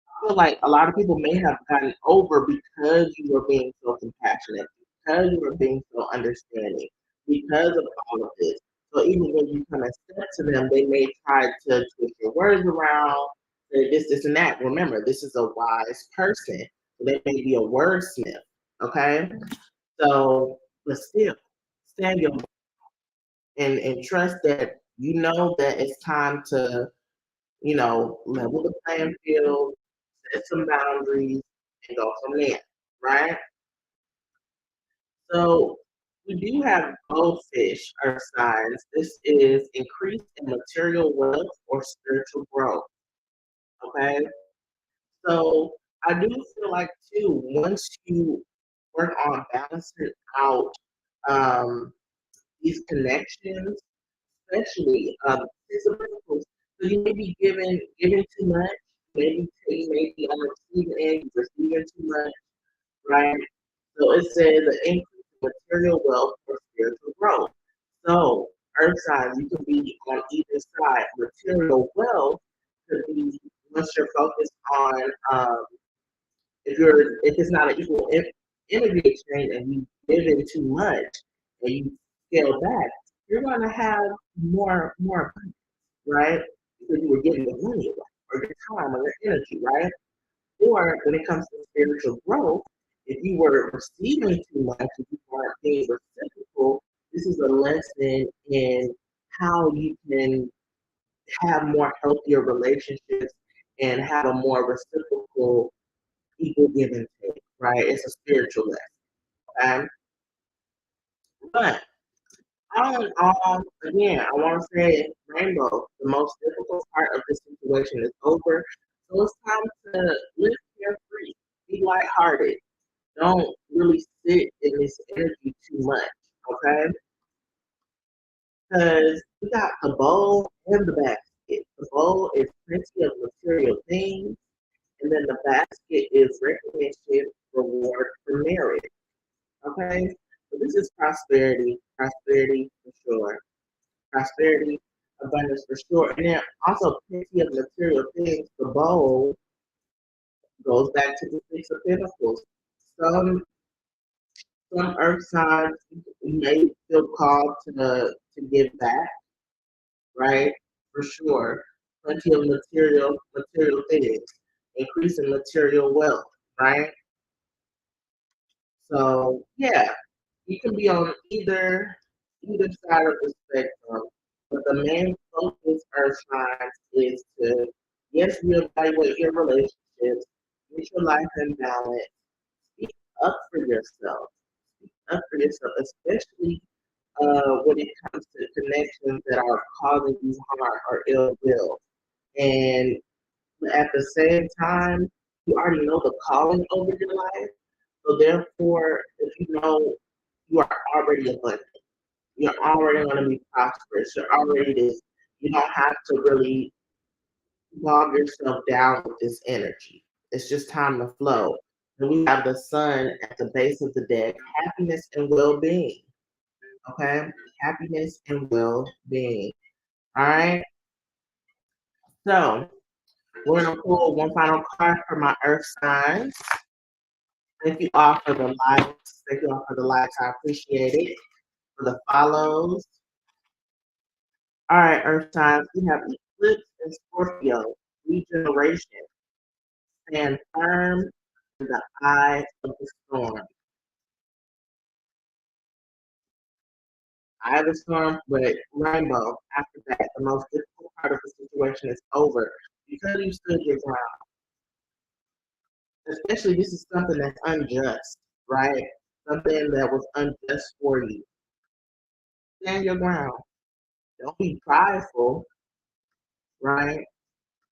I feel like a lot of people may have gotten over because you were being so compassionate, because you were being so understanding, because of all of this. So even when you kind of step to them, they may try to twist your words around, say this, and that. Remember, this is a wise person. So they may be a wordsmith, okay? So, but still, stand your and trust that you know that it's time to, level the playing field, set some boundaries, and go from there, right? So we do have goldfish, earth signs. This is increase in material wealth or spiritual growth. Okay. So I do feel like too, once you work on balancing out um, these connections, especially so you may be giving too much, maybe you may be on the receiving end, receiving too much, right? So it says an increase in material wealth or spiritual growth. So earth signs, you can be on either side. Material wealth could be once you're focused on if it's not an equal energy exchange and you give in too much and you scale back, you're gonna have more, right? Because you were giving your money away or your time or your energy, right? Or when it comes to spiritual growth, if you were receiving too much, if you weren't being reciprocal, this is a lesson in how you can have more healthier relationships and have a more reciprocal equal give and take, right? It's a spiritual lesson. Okay? But all in all, again, I want to say, Rainbow, the most difficult part of this situation is over. So it's time to live carefree, be lighthearted. Don't really sit in this energy too much, okay? Because we got the bowl and the basket. The bowl is plenty of material things, and then the basket is recognition, reward for merit, okay? So this is prosperity for sure. Prosperity, abundance for sure. And then also plenty of material things. The bowl goes back to the Six of Pentacles. Some some earth signs may feel called to give back, right? For sure. Plenty of material things, increasing material wealth, right? So yeah, you can be on either side of the spectrum. But the main focus earth signs is to yes, reevaluate your relationships, get your life in balance, speak up for yourself. Speak up for yourself, especially when it comes to connections that are causing you harm or ill will. And at the same time, you already know the calling over your life. So therefore, if you know you are already abundant, you're already going to be prosperous, you're already this, you don't have to really bog yourself down with this energy. It's just time to flow. And we have the sun at the base of the deck, happiness and well-being. Okay? Happiness and well-being. All right? So we're going to pull one final card for my earth signs. Thank you all for the likes. Thank you all for the likes. I appreciate it. For the follows. All right, earth signs. We have eclipse and Scorpio. Regeneration. Stand firm in the eye of the storm. Eye of the storm, but rainbow. After that, the most difficult part of the situation is over because you stood your ground. Especially, this is something that's unjust, right? Something that was unjust for you. Stand your ground. Don't be prideful, right?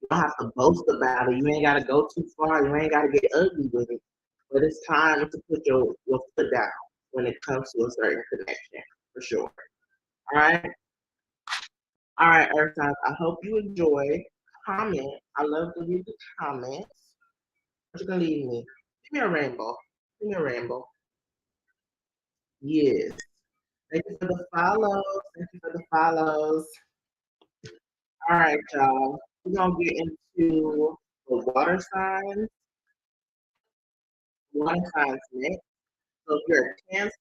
You don't have to boast about it. You ain't got to go too far. You ain't got to get ugly with it. But it's time to put your foot down when it comes to a certain connection, for sure. All right? All right, Earth signs. I hope you enjoy. Comment. I love to read the comments. What you gonna leave me? Give me a rainbow. Give me a rainbow. Yes. Thank you for the follows. Thank you for the follows. All right, y'all. We're gonna get into the water signs. Water signs next. So if you're a Cancer,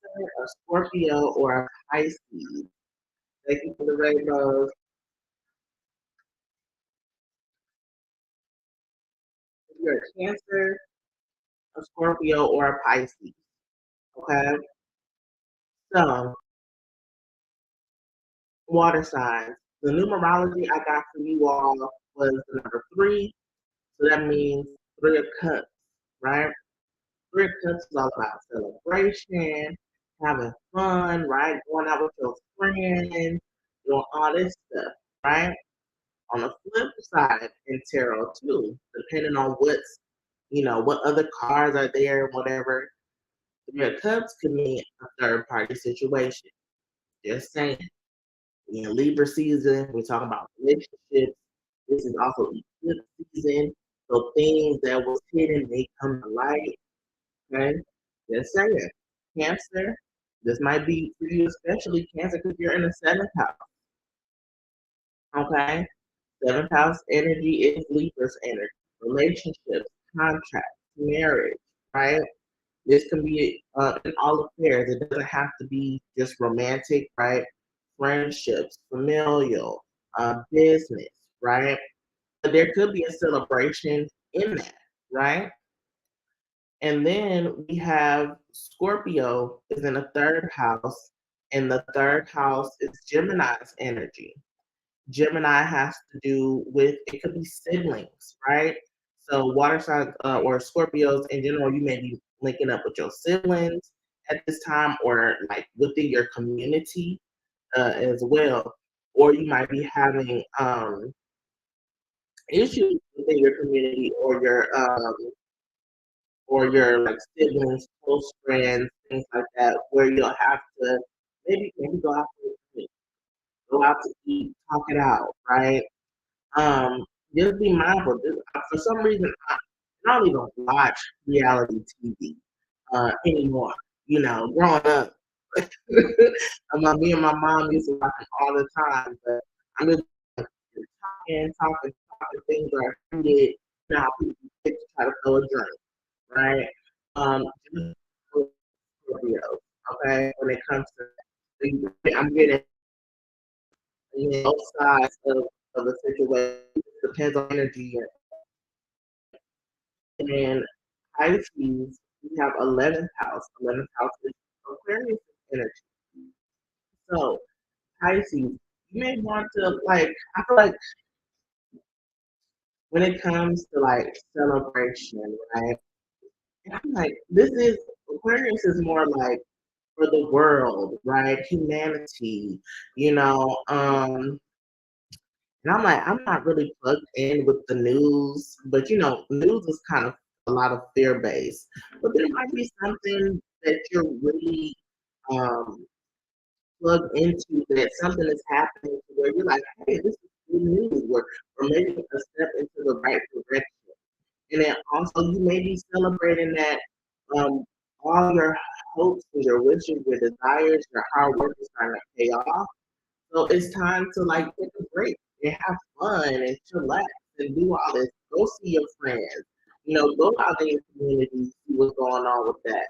a Scorpio, or a Pisces, thank you for the rainbows. If you're a Cancer, a Scorpio, or a Pisces, okay? So, water signs. The numerology I got for you all was the number 3. So that means 3 of cups, right? 3 of cups is all about celebration, having fun, right? Going out with your friends, doing all this stuff, right? On the flip side in tarot too, depending on what other cards are there, whatever. 3 of cups could mean a third party situation. Just saying. In Libra season, we're talking about relationships. This is also eclipse season. So things that was hidden may come to light. Okay? Just saying. Cancer, this might be for you, especially Cancer, because you're in the 7th house. Okay? 7th house energy is Libra's energy. Relationships, contracts, marriage, right? This can be in all affairs. It doesn't have to be just romantic, right? Friendships, familial, business, right? But there could be a celebration in that, right? And then we have Scorpio is in the 3rd house, and the 3rd house is Gemini's energy. Gemini has to do with, it could be siblings, right? So water signs or Scorpios in general, you may be linking up with your siblings at this time, or like within your community as well. Or you might be having issues within your community or your like siblings, close friends, things like that, where you'll have to maybe go out to eat, talk it out, right? Just be mindful. For some reason, I don't even watch reality TV anymore. Growing up, me and my mom used to watch it all the time. But I'm just talking, things are heated. Now people get to try to throw a drink, right? Just videos, okay? When it comes to, I'm getting both sides of the situation. It depends on energy. And Pisces, we have 11th house. 11th house is Aquarius energy. So Pisces, you may want to I feel like when it comes to like celebration, right? And I'm like, this is Aquarius is more like for the world, right? Humanity, you know. And I'm like, I'm not really plugged in with the news, but news is kind of a lot of fear based. But there might be something that you're really um, plugged into, that something is happening to where you're like, hey, this is good news, or maybe a step into the right direction. And then also you may be celebrating that um, all your hopes and your wishes, your desires, your hard work is starting to pay off. So it's time to like take a break and have fun and chillax and do all this. Go see your friends. Go out in your community, see what's going on with that.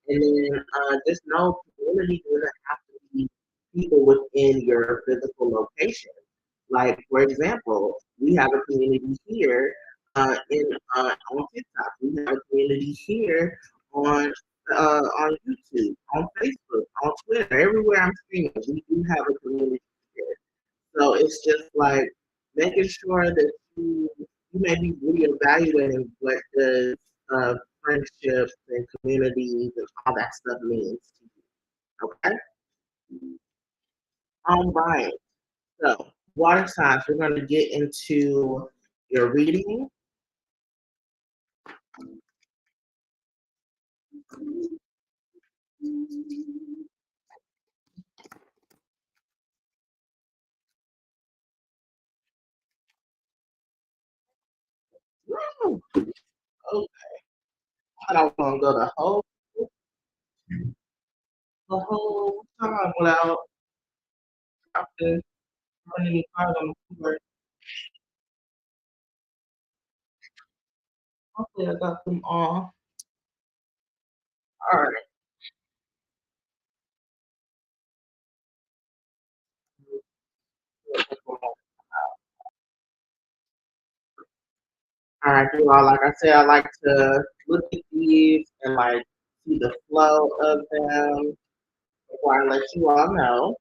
And then just know community doesn't have to be people within your physical location. Like for example, we have a community here in on TikTok. We have a community here on YouTube, on Facebook, on Twitter, everywhere I'm streaming. We do have a community here. So it's just like making sure that you may be reevaluating what does friendships and communities and all that stuff means to you. Okay? All right. So water signs, we're going to get into your reading. Woo! Okay. I don't want to go the whole time without talking. Running hard on the keyboard. Hopefully I got them all. All right. All right, you all. Like I said, I like to look at these and like see the flow of them before I let you all know.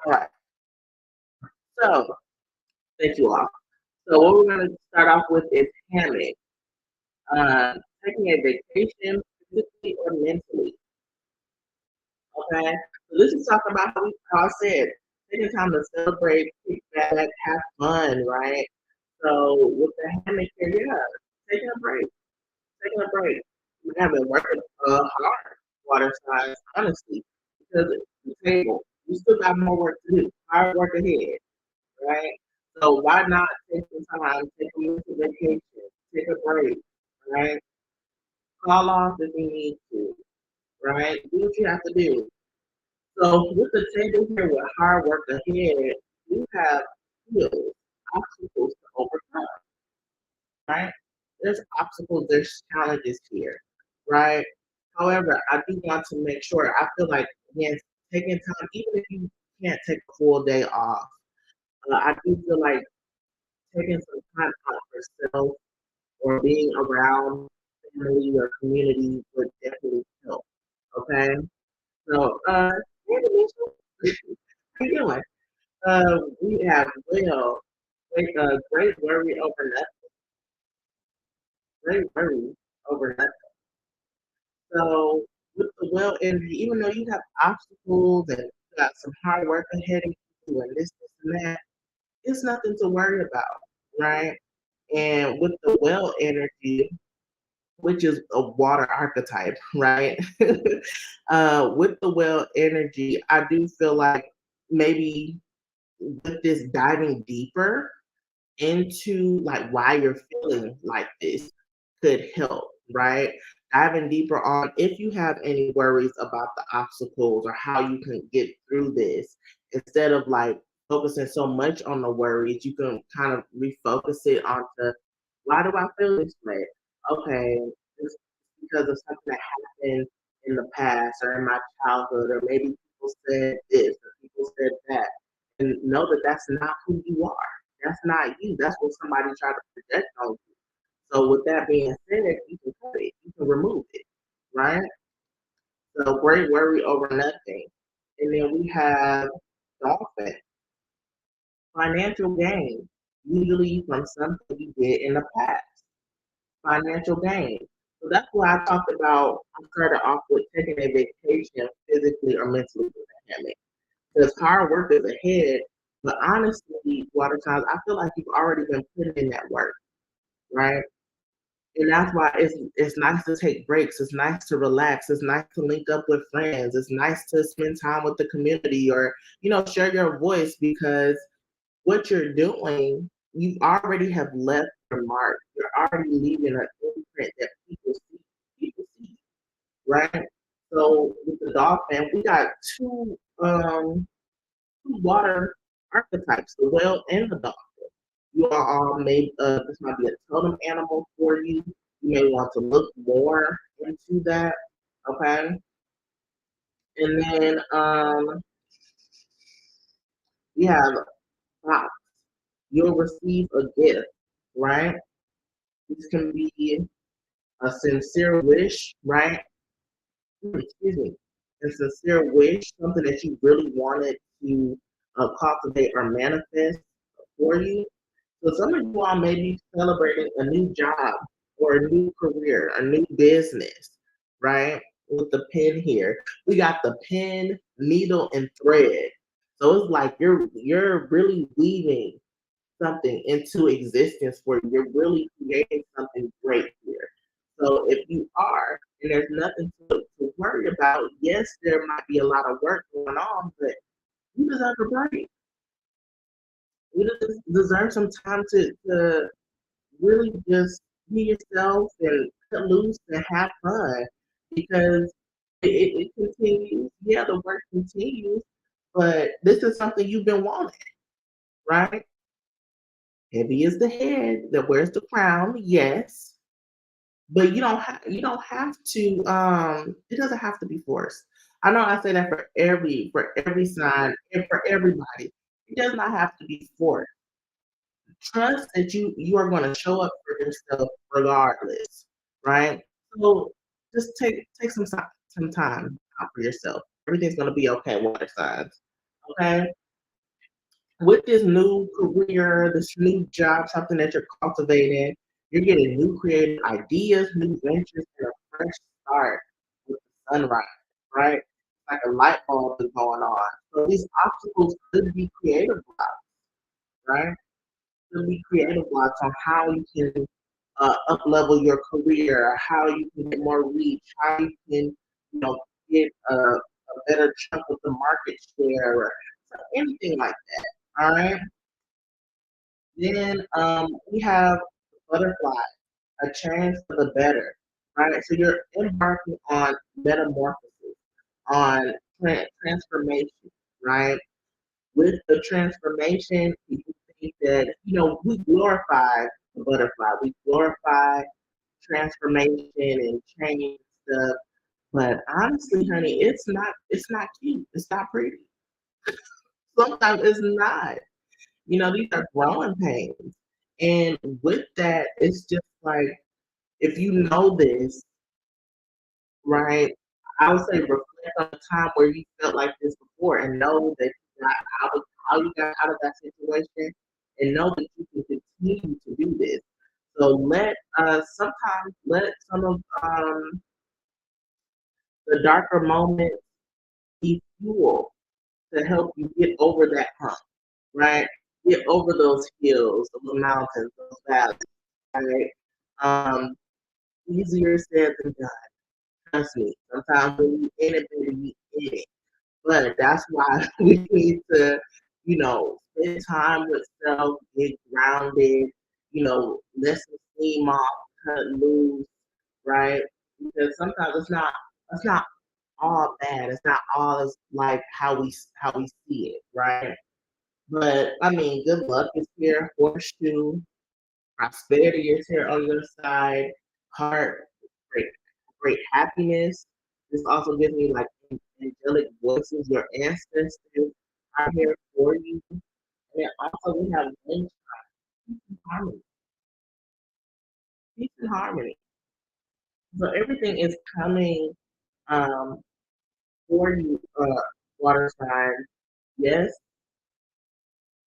All right. So thank you all. So what we're going to start off with is hammock. Taking a vacation physically or mentally. Okay. So this is talking about how I said taking time to celebrate, kick back, have fun, right? So with the hammock here, yeah, taking a break, taking a break. We have been working hard, water signs, honestly, because the table, you still got more work to do, hard work ahead, right? So why not take some time, take a little vacation, take a break, right? Call off if you need to, right? Do what you have to do. So with the table here with hard work ahead, you have skills, obstacles to overcome, right? There's obstacles, there's challenges here, right? However, I do want to make sure, I feel like, again, taking time, even if you can't take a full day off, I do feel like taking some time out for self or being around family or community would definitely help. Okay. So hey Denisha, how you doing? We have great worry over nothing. Great worry over nothing. So with the well energy, even though you have obstacles and you got some hard work ahead of you and this and that, it's nothing to worry about, right? And with the well energy, which is a water archetype, right? With the well energy, I do feel like maybe with this diving deeper into like why you're feeling like this could help, right? Diving deeper on if you have any worries about the obstacles or how you can get through this, instead of like focusing so much on the worries, you can kind of refocus it onto, why do I feel this way? Okay, it's because of something that happened in the past or in my childhood, or maybe people said this or people said that. And know that that's not who you are. That's not you. That's what somebody tried to project on you. So with that being said, you can cut it. You can remove it, right? So great worry over nothing. And then we have dolphin, financial gain, usually from something you did in the past. Financial gain. So that's why I talked about, I started off with taking a vacation physically or mentally with the pandemic. Because hard work is ahead, but honestly, a lot of times I feel like you've already been putting in that work, right? And that's why it's nice to take breaks. It's nice to relax. It's nice to link up with friends. It's nice to spend time with the community, or share your voice, because what you're doing, you already have left your mark. You're already leaving an imprint that people see. People see, right? So with the dolphin, we got two water archetypes, the whale and the dolphin. You are all made this might be a totem animal for you. You may want to look more into that. Okay. And then we have fox. You'll receive a gift, right? This can be a sincere wish, right? Excuse me. A sincere wish, something that you really wanted to cultivate or manifest for you. So some of you all may be celebrating a new job or a new career, a new business, right? With the pen here, we got the pen, needle, and thread. So it's like you're really weaving something into existence where you're really creating something great here. So if you are, and there's nothing to worry about, yes, there might be a lot of work going on, but you deserve a break. You deserve some time to really just be yourself and cut loose and have fun, because it continues. Yeah, the work continues, but this is something you've been wanting, right? Heavy is the head that wears the crown, yes, but you don't have to. It doesn't have to be forced. I know I say that for every sign and for everybody. It does not have to be forced. Trust that you are going to show up for yourself regardless, right? So just take some time out for yourself. Everything's going to be okay, water signs. Okay, with this new career, this new job, something that you're cultivating, you're getting new creative ideas, new ventures, and a fresh start with the sunrise, right? Like a light bulb is going on. So these obstacles could be creative blocks, right? Could be creative blocks on how you can up level your career, how you can get more reach, how you can, get a better chunk of the market share, or anything like that. All right. Then we have butterfly, a change for the better, right? So you're embarking on metamorphosis, on transformation, right? With the transformation, people think that, we glorify the butterfly, we glorify transformation and change stuff. But honestly, honey, it's not cute. It's not pretty. Sometimes it's not. These are growing pains. And with that, it's just like, if you know this, right, I would say reflect on a time where you felt like this before, and know that you got out of how you got out of that situation, and know that you can continue to do this. So let some of the darker moments be fuel to help you get over that hump, right? Get over those hills, those mountains, those valleys, right? Um, Easier said than done. Trust me. Sometimes when you in it, baby, you in it. But that's why we need to, spend time with self, get grounded, let some steam off, cut loose, right? Because sometimes it's not all bad. It's not all as like how we see it, right? But I mean, good luck is here, horseshoe, prosperity is here on your side, heart, great, great happiness. This also gives me like angelic voices, your ancestors are here for you. And then also we have peace and harmony. Peace and harmony. So everything is coming um, for you, water sign. Yes,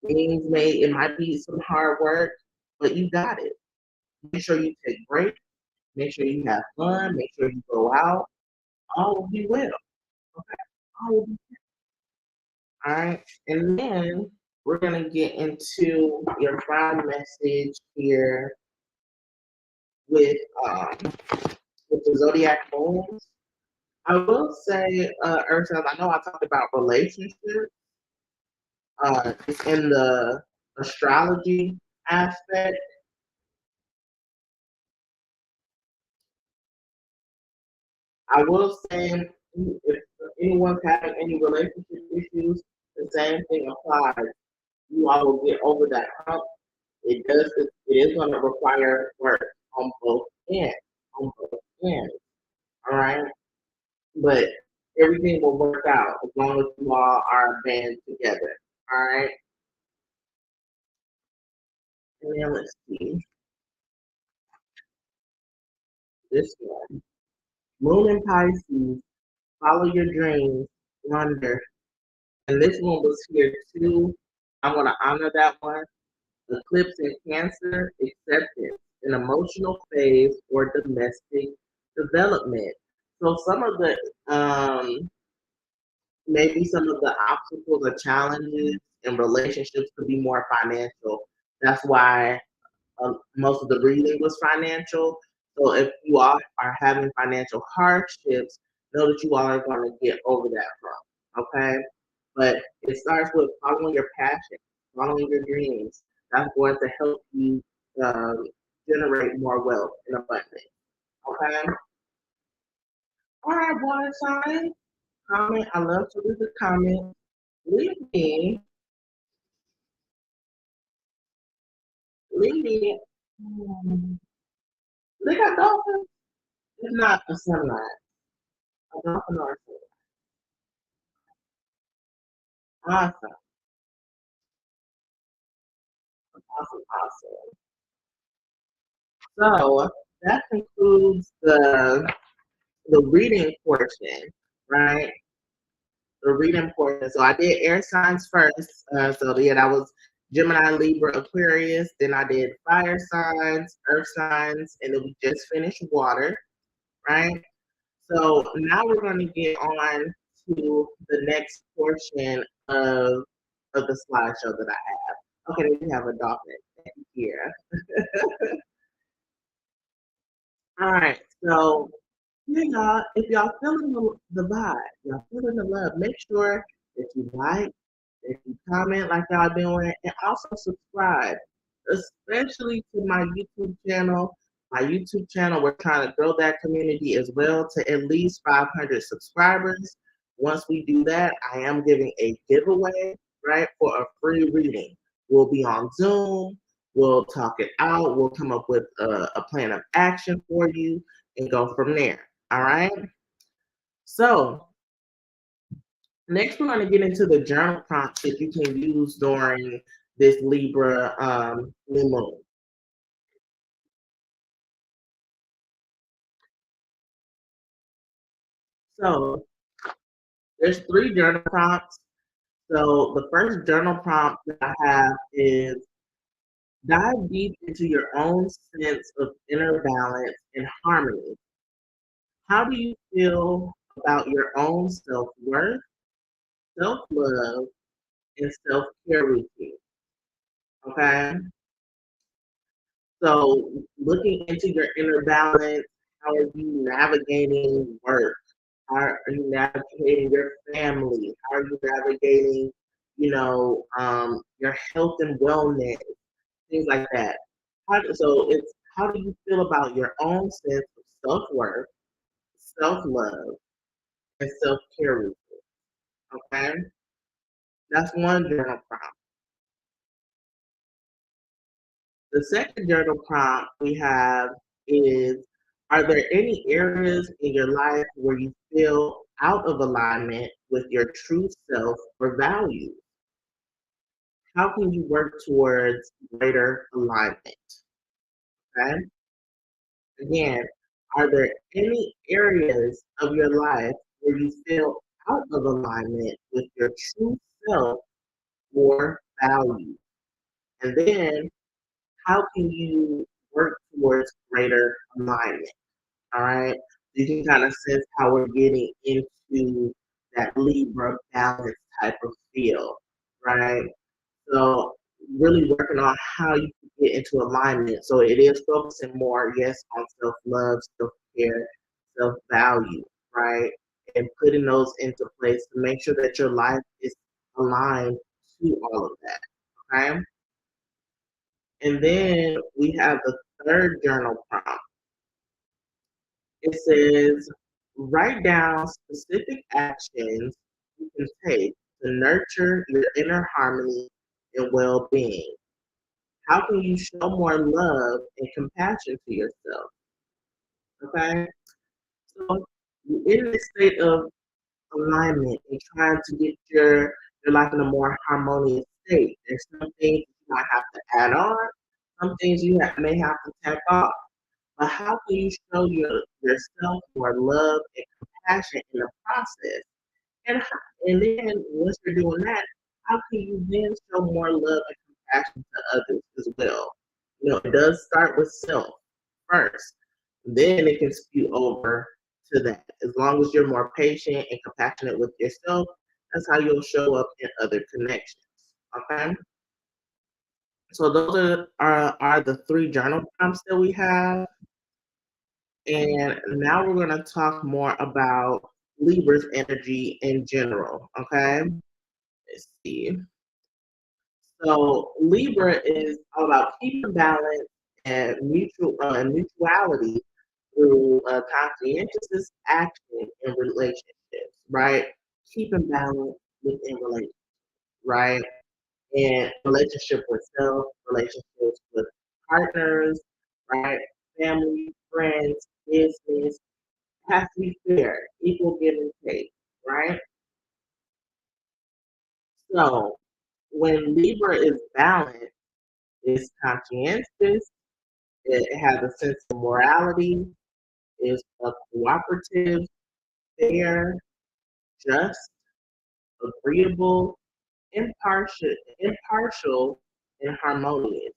things it might be some hard work, but you got it. Make sure you take breaks. Make sure you have fun. Make sure you go out. All will be well. Okay. All will be all right. And then we're gonna get into your final message here with um with the zodiac moons. I will say, Ursula, I know I talked about relationships. It's in the astrology aspect. I will say if anyone's having any relationship issues, the same thing applies. You all will get over that hump. It is going to require work on both ends. On both ends. All right. But everything will work out as long as you all are band together. All right. And then let's see this one. Moon and Pisces, follow your dreams, wonder. And this one was here too. I want to honor that one. Eclipse in Cancer, acceptance, an emotional phase or domestic development. So some of the maybe some of the obstacles or challenges in relationships could be more financial. That's why most of the reading was financial. So if you all are having financial hardships, know that you all are going to get over that from. Okay, but it starts with following your passion, following your dreams. That's going to help you um, generate more wealth and abundance. Okay. All right, water sign. Comment. I love to read the comments. Leave me. Leave me. They got dolphins. It's not a sunrise. A dolphin or a sunrise. Awesome. Awesome. Awesome. So that concludes the reading portion, right? The reading portion. So I did air signs first. So yeah, that was Gemini, Libra, Aquarius. Then I did fire signs, earth signs, and then we just finished water, right? So now we're going to get on to the next portion of the slideshow that I have. Okay, we have a dolphin here. All right, so yeah, y'all, if y'all feeling the vibe, y'all feeling the love, make sure that you like, that you comment like y'all doing, and also subscribe, especially to my YouTube channel. My YouTube channel, we're trying to grow that community as well to at least 500 subscribers. Once we do that, I am giving a giveaway, right, for a free reading. We'll be on Zoom. We'll talk it out. We'll come up with a plan of action for you and go from there. All right. So next, we're going to get into the journal prompts that you can use during this Libra new moon. So there's 3 journal prompts. So the first journal prompt that I have is dive deep into your own sense of inner balance and harmony. How do you feel about your own self-worth, self-love, and self-care routine? Okay. So looking into your inner balance, how are you navigating work? How are you navigating your family? How are you navigating, your health and wellness, things like that. How do you feel about your own sense of self-worth, self-love, and self-care routine? Okay? That's one journal prompt. The second journal prompt we have is, are there any areas in your life where you feel out of alignment with your true self or values? How can you work towards greater alignment? Okay. Again, are there any areas of your life where you feel out of alignment with your true self or values? And then how can you work towards greater alignment? All right. You can kind of sense how we're getting into that Libra balance type of feel, right? So really working on how you can get into alignment. So it is focusing more, yes, on self-love, self-care, self-value, right? And putting those into place to make sure that your life is aligned to all of that. Okay. And then we have the third journal prompt. It says, write down specific actions you can take to nurture your inner harmony and well being. How can you show more love and compassion to yourself? Okay? So, in this state of alignment and trying to get your life in a more harmonious state, there's some things you might have to add on, some things you may have to take off. But how can you show yourself more love and compassion in the process? And then once you're doing that, how can you then show more love and compassion to others as well? You know, it does start with self first. Then it can spew over to that. As long as you're more patient and compassionate with yourself, that's how you'll show up in other connections. Okay? So those are the three journal prompts that we have. And now we're going to talk more about Libra's energy in general. Okay, let's see. So Libra is all about keeping balance and mutuality through conscientious action in relationships, right? Keeping balance within relationships, right? And relationship with self, relationships with partners, right? Family, friends, business, has to be fair, equal give and take, right? So when Libra is balanced, it's conscientious, it has a sense of morality, is a cooperative, fair, just, agreeable, impartial, and harmonious.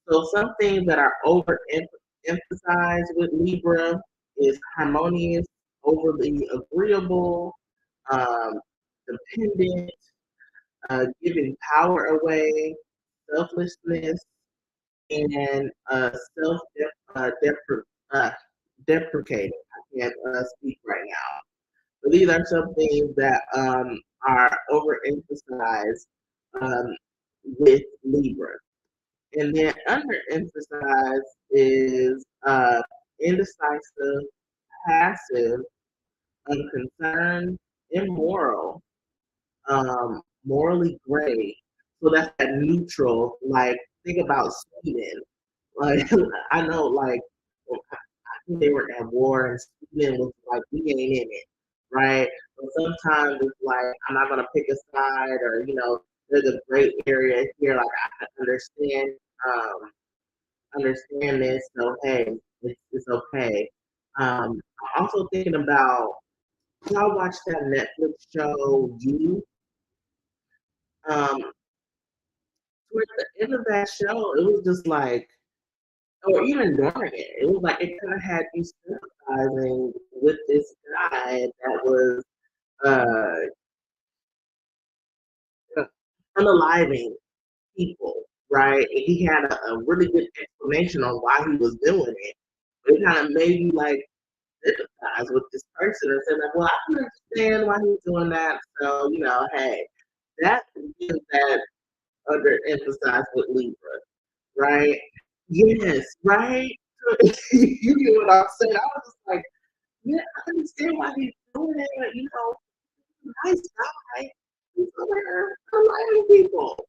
So some things that are overemphasized with Libra is harmonious, overly agreeable, um, dependent, giving power away, selflessness, and uh, deprecating. I can't speak right now. But these are some things that are overemphasized um, with Libra. And then underemphasized is indecisive, passive, unconcerned, immoral, morally gray. So that's that neutral. Like think about Sweden. Like I know, like I think they were at war, and Sweden was like, we ain't in it, right? But sometimes it's like I'm not gonna pick a side, or there's a gray area here. Like I um, understand this. So hey, it's okay. I'm also thinking about, y'all watch that Netflix show You. Um, Towards the end of that show, it was just like, or even during it was like it kind of had you sympathizing with this guy that was uh, unaliving people, right? And he had a really good explanation on why he was doing it. But it kind of made you like sympathize with this person and say like, well, I can understand why he's doing that. So hey, that is that underemphasized with Libra, right? Yes, right. You get what I'm saying? I was just like, yeah, I understand why he's doing it. Nice guy. He's over here enlightening people.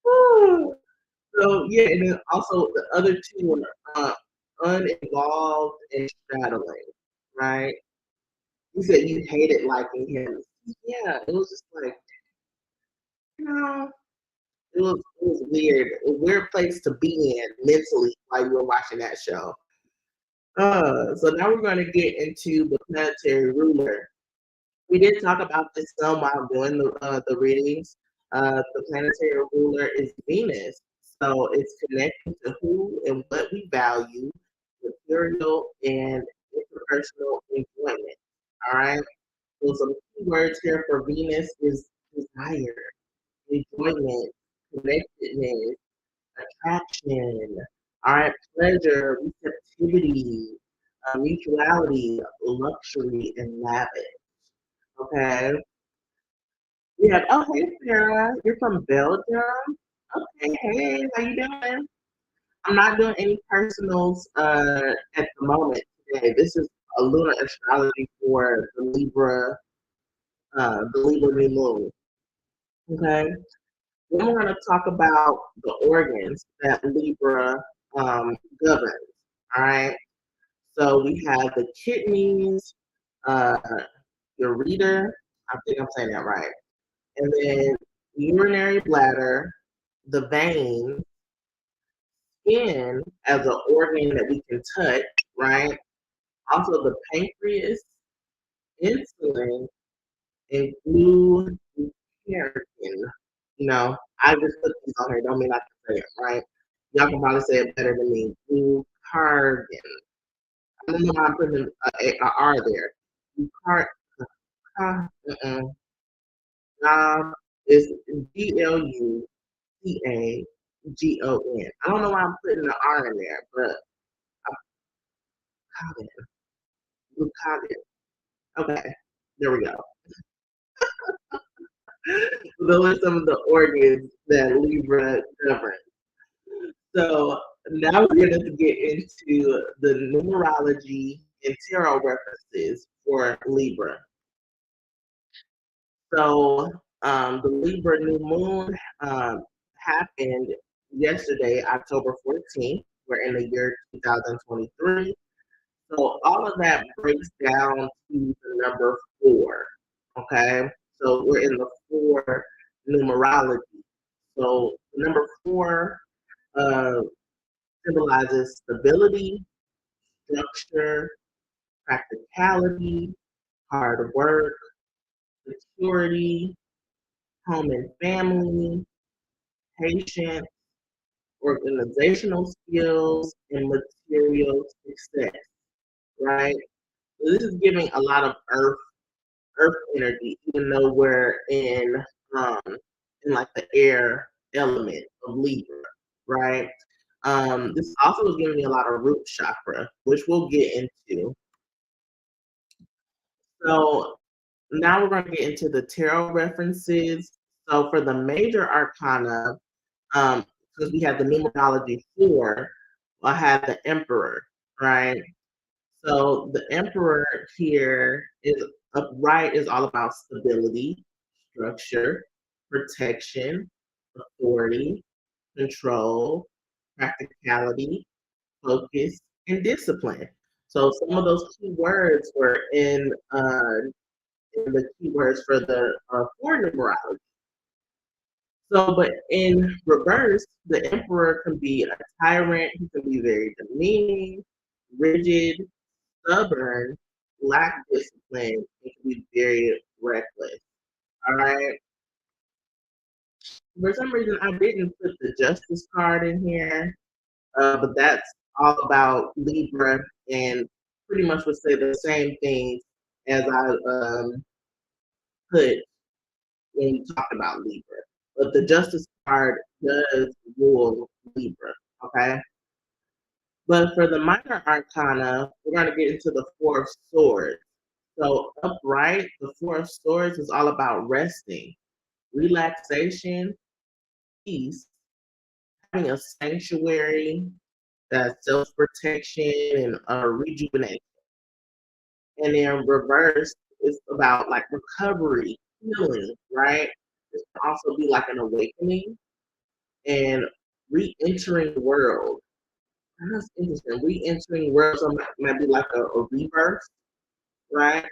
So yeah, and then also the other two are uninvolved and straddling, right? You said you hated liking him. Yeah, it was just like, you know, it was weird. A weird place to be in mentally while you were watching that show. So now we're going to get into the planetary ruler. We did talk about this some while doing the readings. The planetary ruler is Venus, so it's connected to who and what we value, material and interpersonal enjoyment. All right. So some key words here for Venus is desire, enjoyment, connectedness, attraction, all right, pleasure, receptivity, mutuality, luxury, and lavish. Okay. We have, oh, hey, Sarah, you're from Belgium. Okay, hey, how you doing? I'm not doing any personals at the moment today. This is a lunar astrology for the Libra new moon. Okay. Then we're going to talk about the organs that Libra governs. All right. So we have the kidneys, uh, your reader. I think I'm saying that right. And then urinary bladder, the vein, skin as an organ that we can touch, right? Also the pancreas, insulin, and glucagon. You know, I just put these on here. Don't mean I can say it, right? Y'all can probably say it better than me. Glucagon. I don't know why I'm putting a R there. Glucagon. It's Glucagon. I don't know why I'm putting the R in there, but glucagon. Okay, there we go. Those are some of the organs that Libra governs. So now we're going to get into the numerology and tarot references for Libra. So the Libra new moon happened yesterday, October 14th. We're in the year 2023. So all of that breaks down to the number 4. Okay. So we're in the 4 numerology. So the number 4 uh, symbolizes stability, structure, practicality, hard work, security, home and family, patience, organizational skills, and material success, right? So this is giving a lot of earth energy, even though we're um in like the air element of Libra, right? This also is giving me a lot of root chakra, which we'll get into. So now we're going to get into the tarot references. So for the major arcana, because we have the numerology 4, I have the Emperor, right? So the Emperor here is upright is all about stability, structure, protection, authority, control, practicality, focus, and discipline. So some of those key words were in the keywords for the 4 numerology. So, but in reverse, the emperor can be a tyrant. He can be very demeaning, rigid, stubborn, lack discipline. He can be very reckless. All right. For some reason, I didn't put the justice card in here, but that's all about Libra and pretty much would say the same thing as I put when we talk about Libra. But the justice card does rule Libra, okay? But for the minor arcana, we're going to get into the 4 of swords. So upright, the 4 of swords is all about resting, relaxation, peace, having a sanctuary, that self-protection and rejuvenation. And then reverse is about like recovery, healing, right? It can also be like an awakening, and re-entering the world. That's interesting. Re-entering world, so might be like a rebirth, right?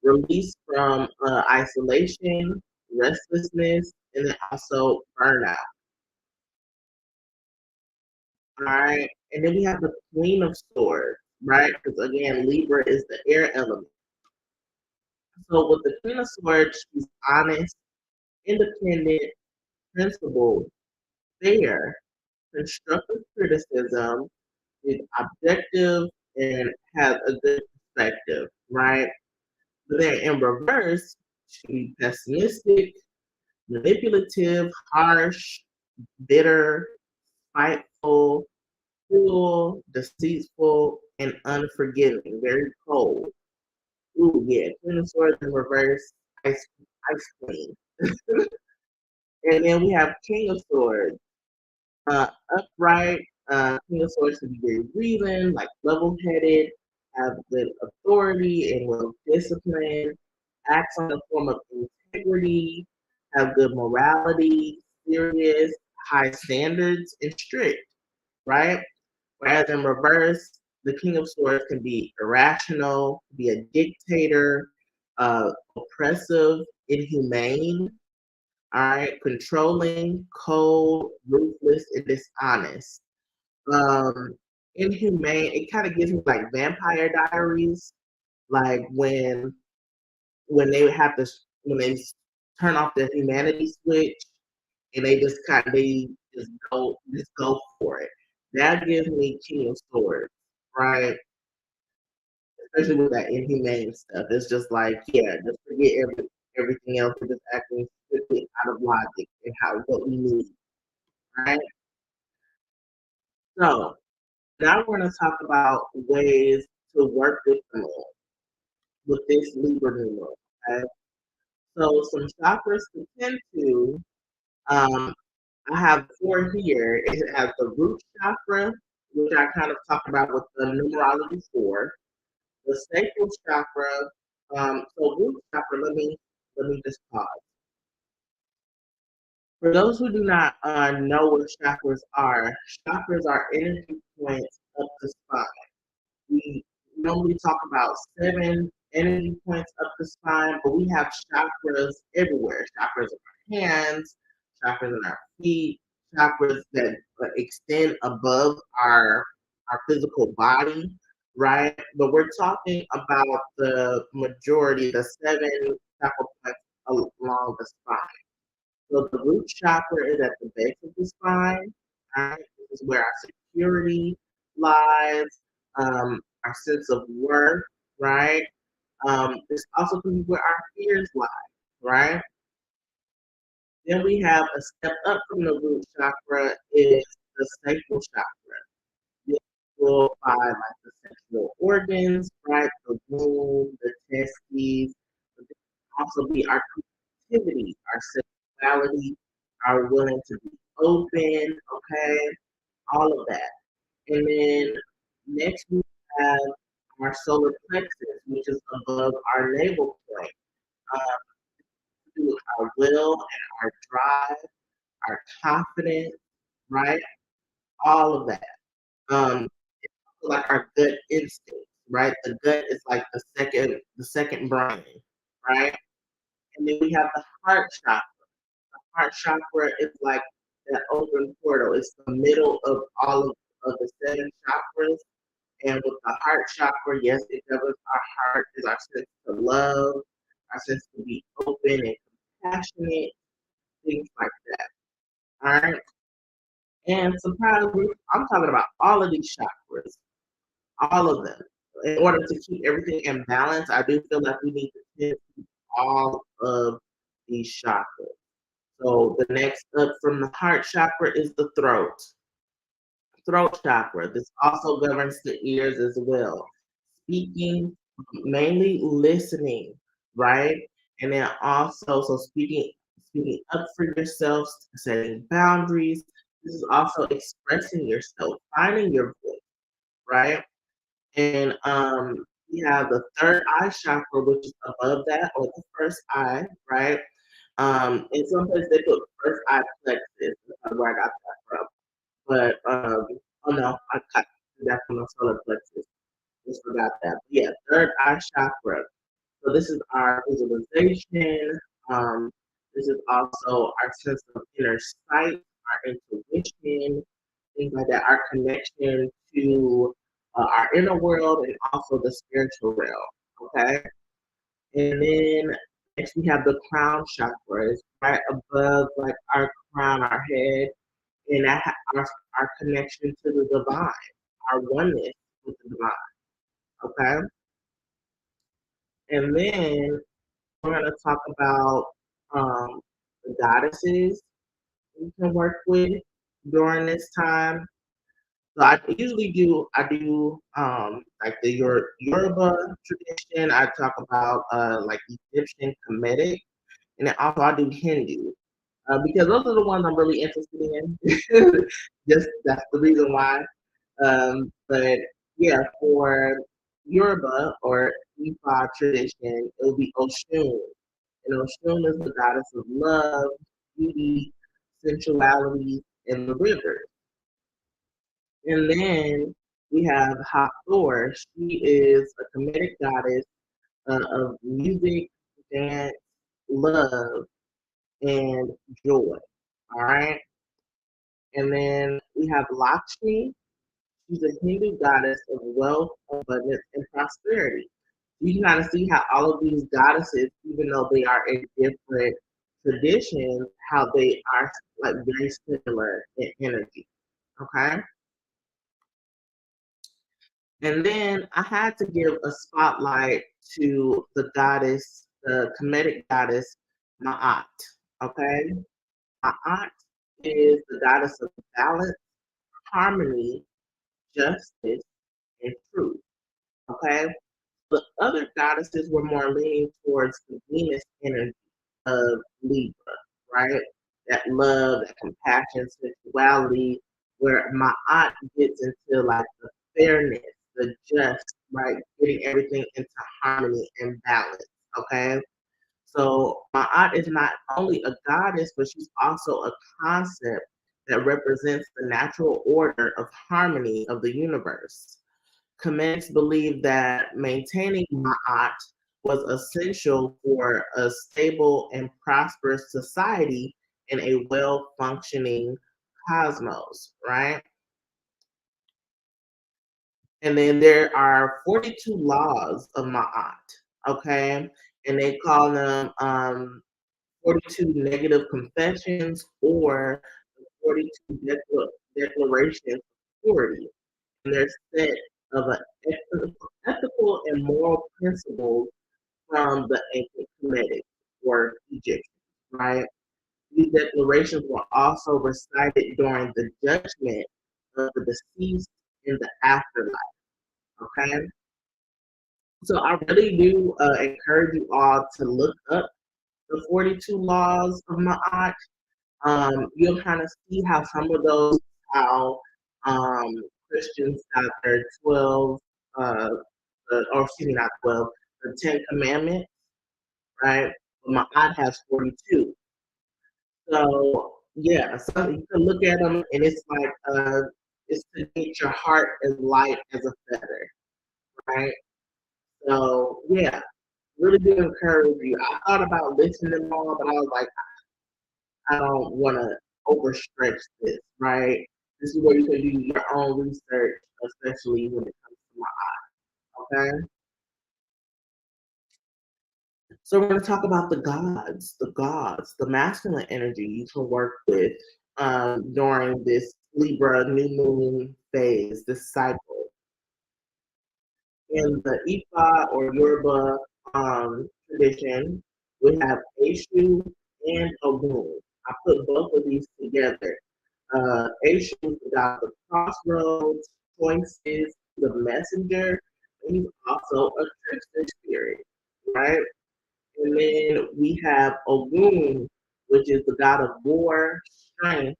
Release from isolation, restlessness, and then also burnout. All right. And then we have the Queen of Swords, right? Because again, Libra is the air element. So with the Queen of Swords, she's honest, independent, principled, fair, constructive criticism, is objective, and has a good perspective, right? But then in reverse, she's pessimistic, manipulative, harsh, bitter, spiteful, cruel, deceitful, and unforgiving, very cold. Ooh, yeah, Queen of Swords in reverse, ice queen. And then we have King of Swords, upright. King of Swords can be very reasoned, like level-headed, have good authority and well discipline, acts on a form of integrity, have good morality, serious, high standards, and strict, right? Whereas in reverse, the King of Swords can be irrational, be a dictator, oppressive, inhumane, all right, controlling, cold, ruthless, and dishonest. Um, Inhumane, it kind of gives me like Vampire Diaries, like when they have to when they turn off the humanity switch and they just go for it. That gives me King of Swords, right? Especially with that inhumane stuff. It's just like, yeah, just forget everything else and just acting strictly out of logic and how what we need, right? So now we're going to talk about ways to work with the moon, with this Libra new moon. Okay? So some chakras to tend to, um, I have four here. It has the root chakra, which I kind of talked about with the numerology four. The sacral chakra. So root chakra. Let me just pause. For those who do not know what chakras are energy points up the spine. We normally talk about 7 energy points up the spine, but we have chakras everywhere. Chakras in our hands, chakras in our feet, chakras that extend above our physical body, right? But we're talking about the majority, the 7 chakra points along the spine. So the root chakra is at the base of the spine, right? This is where our security lies, our sense of worth, right? This also can be where our fears lie, right? Then we have a step up from the root chakra is the sacral chakra. This will by like the sexual organs, right? The womb, the testes. But this can also be our creativity, our sexuality, our willing to be open, okay? All of that. And then next we have our solar plexus, which is above our navel point. To do with our will and our drive, our confidence, right? All of that. It's like our gut instinct, right? The gut is like the second brain, right? And then we have the heart chakra. The heart chakra is like that open portal. It's the middle of all of the 7 chakras. And with the heart chakra, yes, it governs our heart, is our sense to love, our sense to be open and compassionate, things like that. All right. And surprisingly, I'm talking about all of these chakras, all of them. In order to keep everything in balance, I do feel like we need to hit all of these chakras. So the next up from the heart chakra is the throat chakra. This also governs the ears as well. Speaking, mainly listening, right? And then also, so speaking up for yourself, setting boundaries. This is also expressing yourself, finding your voice, right? And we have the third eye chakra, which is above that, or the first eye, right? In some places they put first eye plexus. That's where I got that from. But oh no, I got that from the solar plexus. Just forgot that. But yeah, third eye chakra. So this is our visualization. Um, this is also our sense of inner sight, our intuition, things like that. Our connection to our inner world and also the spiritual realm. Okay, and then next we have the crown chakra. It's right above like our crown, our head, and our connection to the divine, our oneness with the divine. Okay, and then we're going to talk about the goddesses we can work with during this time. So I do like the Yoruba tradition. I talk about like Egyptian Kemetic, and then also I do Hindu. Because those are the ones I'm really interested in. Just that's the reason why. But yeah, for Yoruba or Ifa tradition, it will be Oshun. And Oshun is the goddess of love, beauty, sensuality, and the rivers. And then we have Hathor. She is a Kemetic goddess of music, dance, love, and joy. All right. And then we have Lakshmi. She's a Hindu goddess of wealth, abundance, and prosperity. You can kind of see how all of these goddesses, even though they are in different traditions, how they are like very similar in energy. Okay. And then I had to give a spotlight to the goddess, the Kemetic goddess, Ma'at. Okay. Ma'at is the goddess of balance, harmony, justice, and truth. Okay. The other goddesses were more leaning towards the Venus energy of Libra, right? That love, that compassion, sensuality, where my aunt gets into like the fairness, the just, right? Getting everything into harmony and balance, okay? So my aunt is not only a goddess, but she's also a concept that represents the natural order of harmony of the universe. Comments believed that maintaining Ma'at was essential for a stable and prosperous society in a well functioning cosmos, right? And then there are 42 laws of Ma'at, okay? And they call them 42 negative confessions or 42 declarations of purity. And they're set of an ethical and moral principles from the ancient Kemetic or Egyptians, right? These declarations were also recited during the judgment of the deceased in the afterlife, okay? So I really do encourage you all to look up the 42 laws of Ma'at. You'll kind of see how some of those, how um, Christians have their 12, or excuse me, not 12, the 10 commandments, right? But my aunt has 42. So, yeah, so you can look at them and it's to get your heart as light as a feather, right? So, yeah, really do encourage you. I thought about listening to them all, but I was like, I don't want to overstretch this, right? This is where you can do your own research, especially when it comes to my eye, okay? So we're going to talk about the masculine energy you can work with during this Libra new moon phase, this cycle. In the Ifa or Yoruba tradition, we have Eshu and Ogun. I put both of these together. Eshu is the god of crossroads, choices, the messenger, and he's also a trickster spirit, right? And then we have Ogun, which is the god of war, strength,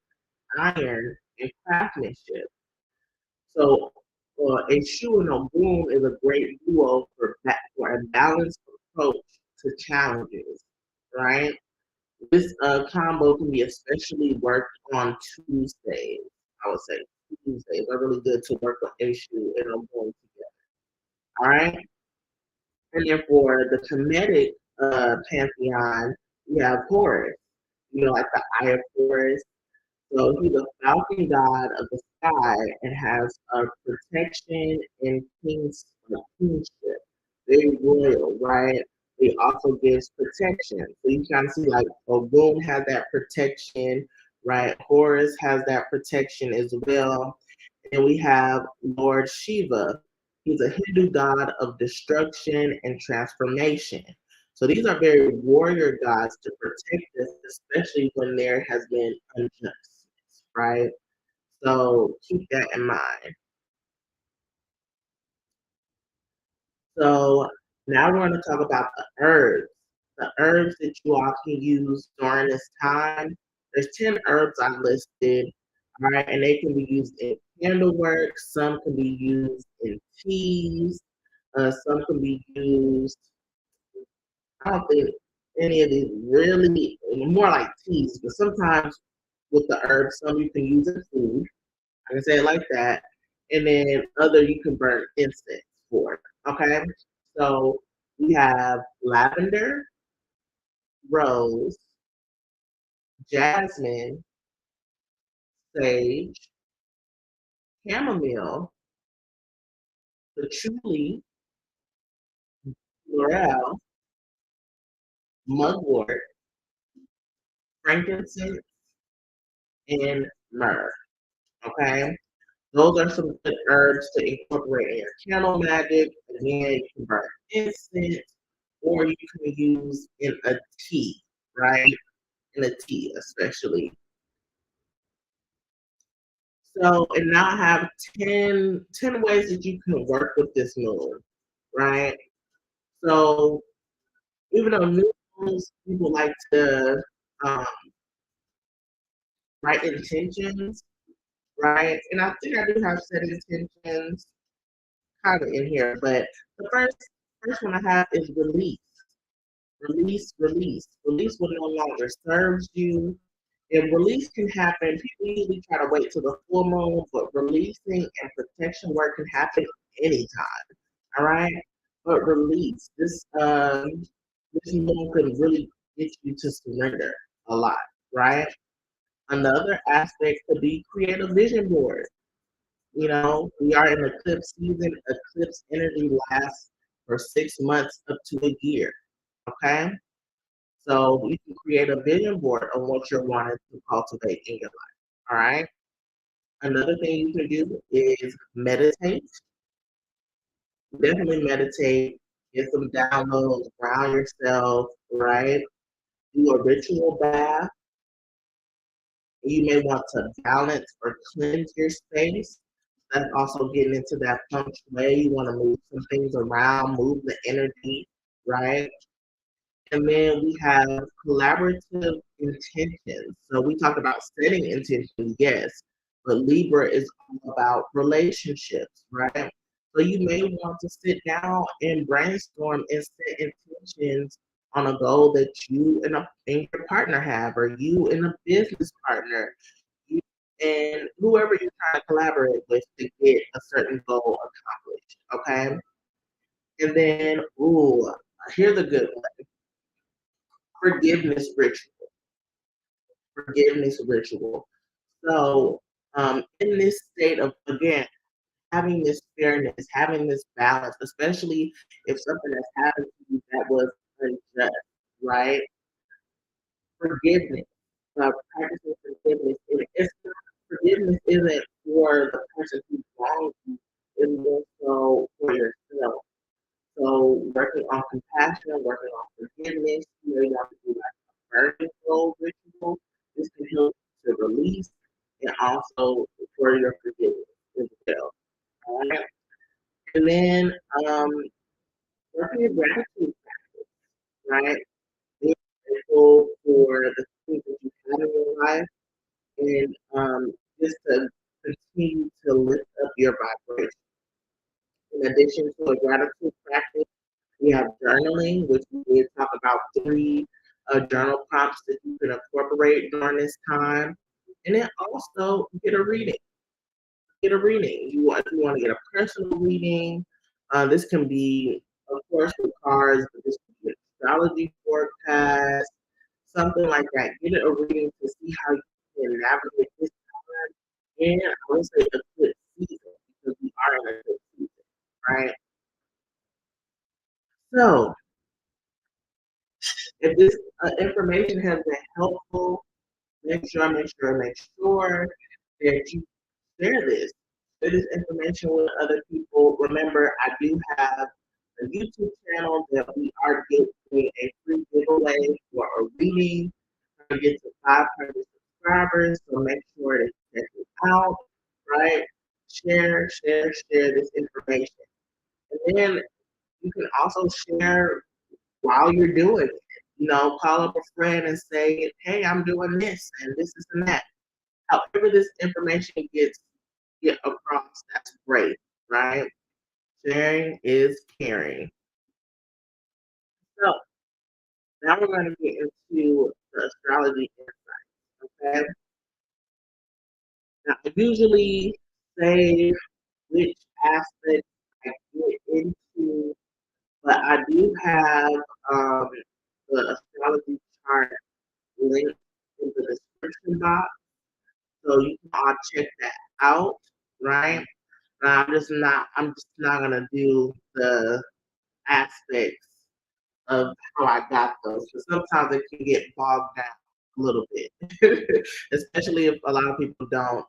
iron, and craftsmanship. So, Eshu and Ogun is a great duo for a balanced approach to challenges, right? This combo can be especially worked on Tuesdays. I would say Tuesdays are really good to work on issue and I'm going together. All right. And then for the Kemetic pantheon, we have Taurus. You know, like the Eye of Taurus. So he's a falcon god of the sky and has a protection and kingship. Very royal, right? He also gives protection. So you kind of see like Ogun has that protection, right? Horus has that protection as well. And we have Lord Shiva. He's a Hindu god of destruction and transformation. So these are very warrior gods to protect us, especially when there has been injustice, right? So keep that in mind. So now we're going to talk about the herbs. The herbs that you all can use during this time. There's 10 herbs I listed, all right, and they can be used in candle work. Some can be used in teas. Some can be used. I don't think any of these really more like teas, but sometimes with the herbs, some you can use in food. I can say it like that, and then other you can burn incense for. Okay, so we have lavender, rose, jasmine, sage, chamomile, patchouli, laurel, mugwort, frankincense, and myrrh. Okay, those are some good herbs to incorporate in your candle magic. Again, you can burn incense, or you can use in a tea, right? In a tea, especially. So, and now I have 10 ways that you can work with this moon, right? So, even though new moons, people like to um, write intentions, right? And I think I do have set intentions kind of in here, but the first one I have is release. Release, release. Release what no longer serves you. And release can happen. People usually try to wait till the full moon, but releasing and protection work can happen anytime. All right? But release. This moon can really get you to surrender a lot, right? Another aspect could be create a vision board. You know, we are in eclipse season. Eclipse energy lasts for 6 months up to a year. Okay? So you can create a vision board on what you're wanting to cultivate in your life. All right. Another thing you can do is meditate. Definitely meditate. Get some downloads. Ground yourself. Right. Do a ritual bath. You may want to balance or cleanse your space. That's also getting into that feng shui. You want to move some things around, move the energy, right? And then we have collaborative intentions. So we talked about setting intentions, yes, but Libra is all about relationships, right? So you may want to sit down and brainstorm and set intentions on a goal that you and your partner have, or you and a business partner, you and whoever you're trying to collaborate with to get a certain goal accomplished. Okay. And then, ooh, here's a good one, forgiveness ritual. Forgiveness ritual. So, in this state of, again, having this fairness, having this balance, especially if something has happened to you that was unjust, right? Forgiveness, practicing forgiveness. Forgiveness isn't for the person who wronged you, it's more so for yourself. So working on compassion, working on forgiveness, you may want to do like a burning flow ritual. This can help to release and also for your forgiveness as well. All right. And then working your gratitude practice, right? Being grateful for the things that you have in your life and just to continue to lift up your vibration. In addition to a gratitude practice, we have journaling, which we did talk about 3 journal prompts that you can incorporate during this time. And then also get a reading. Get a reading. If you want to get a personal reading, this can be, of course, with cards, but this can be an astrology forecast, something like that. Get a reading to see how you can navigate this time. And I would say a good season, because we are in a good season, right? So, if this information has been helpful, make sure that you share this. Share this information with other people. Remember, I do have a YouTube channel that we are giving a free giveaway for a reading to get to 500 subscribers. So make sure to check it out, right? Share this information. And then you can also share while you're doing it. Call up a friend and say, hey, I'm doing this and this and that. However this information get across, that's great, right? Sharing is caring. So now we're going to get into the astrology insights, okay? Now, I usually say which aspect I get into, but I do have the astrology chart linked in the description box, so you can all check that out, right? I'm just not gonna do the aspects of how I got those, because sometimes it can get bogged down a little bit, especially if a lot of people don't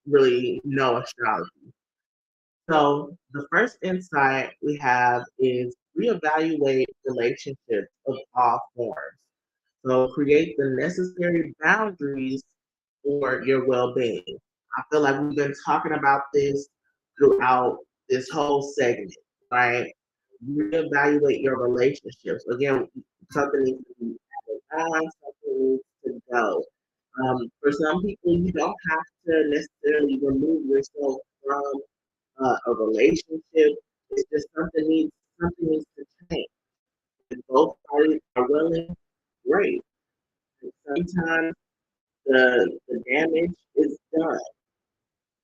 really know astrology. So the first insight we have is reevaluate relationships of all forms. So create the necessary boundaries for your well-being. I feel like we've been talking about this throughout this whole segment, right? Reevaluate your relationships. Again, something needs to be added on, something needs to go. For some people, you don't have to necessarily remove yourself from a relationship. It's just something needs to change. If both parties are willing, great. And sometimes the damage is done,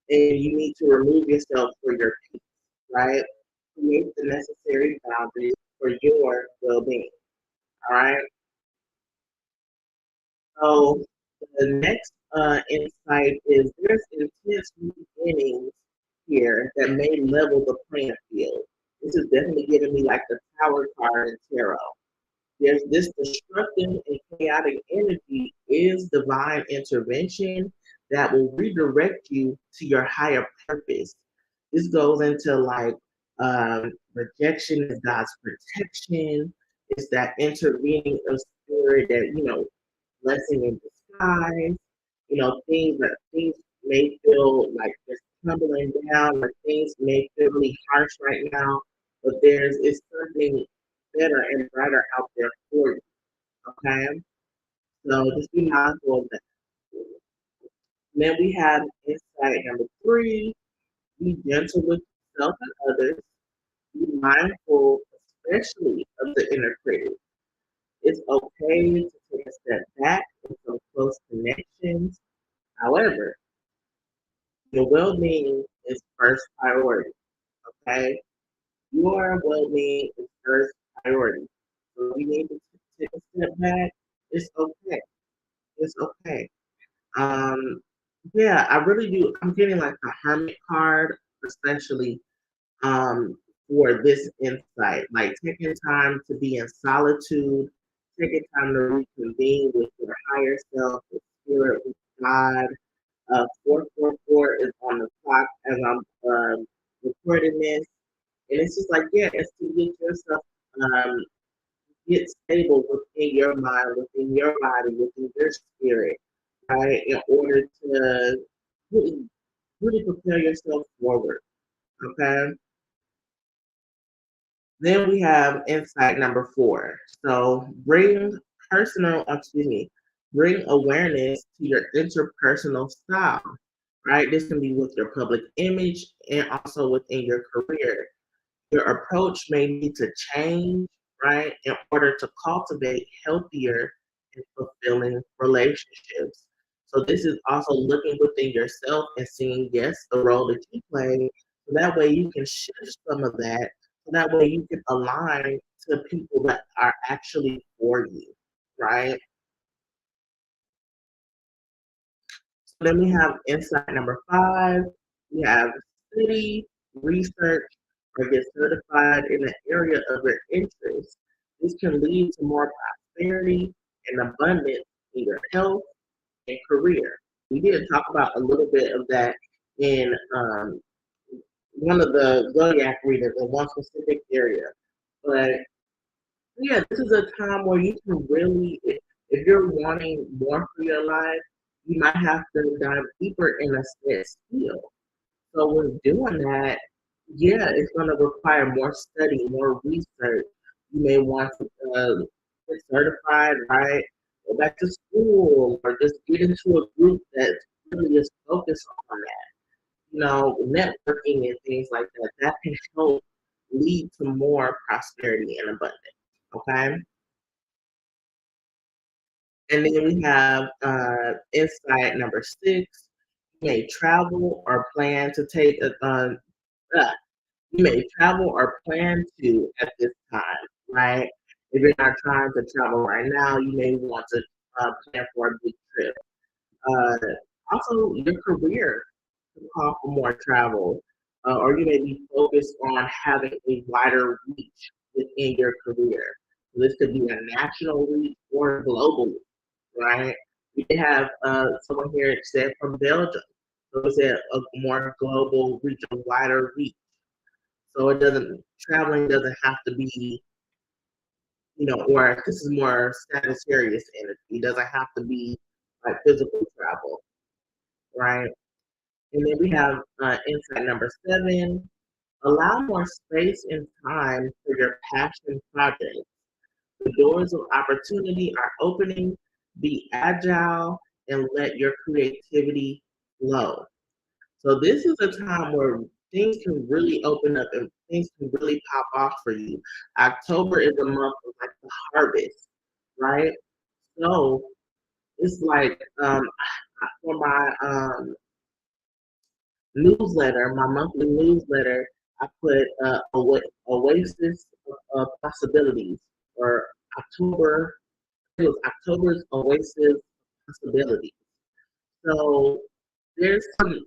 and you need to remove yourself for your peace, right? Create the necessary boundaries for your well-being. All right. So the next insight is there's intense new beginnings here that may level the playing field. This is definitely giving me like the Tower card in tarot. There's this destructive and chaotic energy is divine intervention that will redirect you to your higher purpose. This goes into like rejection is God's protection. It's that intervening of spirit that, blessing in disguise. Things may feel like just tumbling down, or things may feel really harsh right now, but it's something better and brighter out there for you. Okay, so just be mindful of that. Then we have insight number 3: be gentle with yourself and others. Be mindful, especially of the inner critic. It's okay to take a step back in some close connections. However, your well-being is first priority. Okay, your well-being is first priority. So we need to take a step back. It's okay. It's okay. Um, yeah, I really do. I'm getting like the Hermit card, especially um, for this insight. Like taking time to be in solitude, taking time to reconvene with your higher self, with spirit, with God. 444 is on the clock as I'm recording this. And it's just like, yeah, it's to get yourself um, get stable within your mind, within your body, within your spirit, right? In order to really, really prepare yourself forward. Okay. Then we have insight number 4. So bring awareness to your interpersonal style, right? This can be with your public image and also within your career. Your approach may need to change, right? In order to cultivate healthier and fulfilling relationships. So this is also looking within yourself and seeing, yes, the role that you play. So that way you can shift some of that. So that way you can align to people that are actually for you, right? So then we have insight number 5. We have study, research, or get certified in an area of your interest. This can lead to more prosperity and abundance in your health and career. We did talk about a little bit of that in one of the zodiac readings in one specific area. But yeah, this is a time where you can really, if you're wanting more for your life, you might have to dive deeper in a set skill. So with doing that, yeah, it's going to require more study, more research. You may want to get certified, right? Go back to school or just get into a group that really is focused on that. Networking and things like that, that can help lead to more prosperity and abundance. Okay. And then we have insight number 6. You may travel or plan to take uh, you may travel or plan to at this time, right? If you're not trying to travel right now, you may want to plan for a big trip. Uh, Also, your career can call for more travel, or you may be focused on having a wider reach within your career. So this could be a national reach or a global reach, right? We have someone here that said from Belgium. So it's a more global reach, a wider reach. So traveling doesn't have to be, or this is more Sagittarius energy. It doesn't have to be like physical travel, right? And then we have insight number 7. Allow more space and time for your passion projects. The doors of opportunity are opening. Be agile and let your creativity flow. So this is a time where things can really open up and things can really pop off for you. October is a month of like the harvest, right? So it's like for my newsletter, my monthly newsletter, I put Oasis of Possibilities, or October. It was October's Oasis Possibilities. So there's some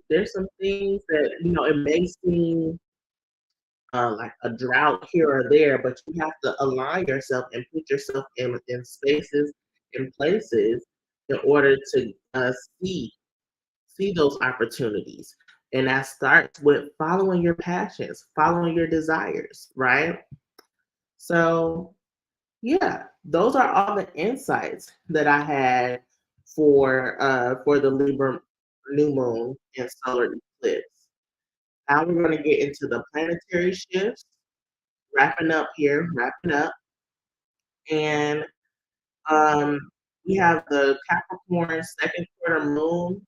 things that it may seem like a drought here or there, but you have to align yourself and put yourself in spaces and places in order to see those opportunities. And that starts with following your passions, following your desires, right? So, yeah, those are all the insights that I had for the Libra new moon and solar eclipse. Now we're going to get into the planetary shifts, wrapping up, and um, we have the Capricorn second quarter moon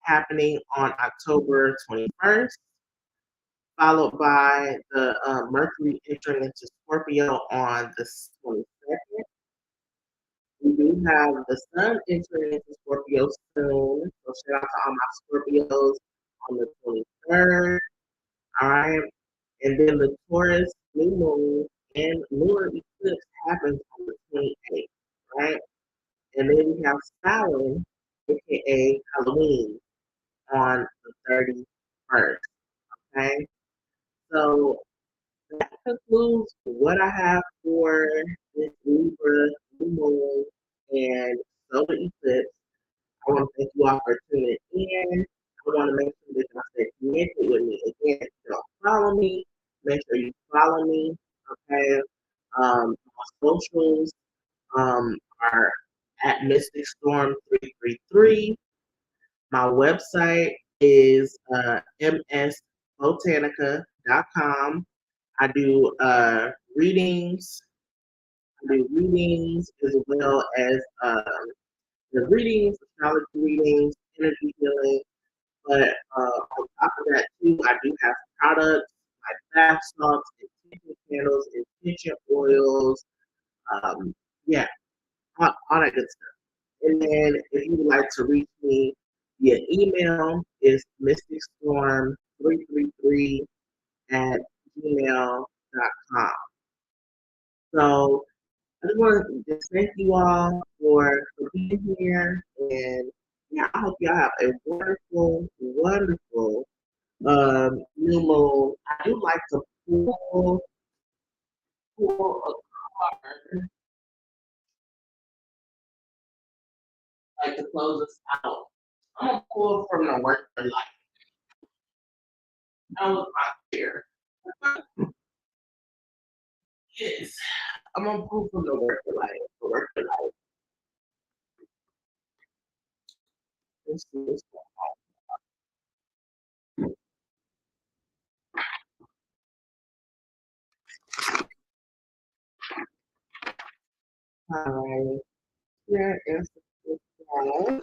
happening on October 21st, followed by the Mercury entering into Scorpio on the 22nd. We do have the Sun entering into Scorpio soon, so shout out to all my Scorpios on the 23rd. All right, and then the Taurus new moon and lunar eclipse happens on the 28th, right? And then we have Saturn, aka Halloween, on the 31st. Okay, so that concludes what I have for this Libra new moon and solar eclipse. I want to thank you all for tuning in. I want to make sure that y'all stay connected with me. Again, if you don't follow me, make sure you follow me. Okay, my socials are at Mystic Storm 333. My website is msbotanica.com. I do readings. I do readings as well as the readings, astrology readings, energy healing. But on top of that too, I do have products like bath salts, intention candles, intention oils. Yeah, all that good stuff. And then if you would like to reach me via email, is mysticstorm333 at gmail.com. So I just want to just thank you all for being here. And yeah, I hope y'all have a wonderful, wonderful new moon. I do like to pull a card, like to close us out. I'm gonna pull from the work of life. That was my fear. Yes. I'm gonna pull from the work of life. The work of life. Let's see what's going on. All right. Here is the one.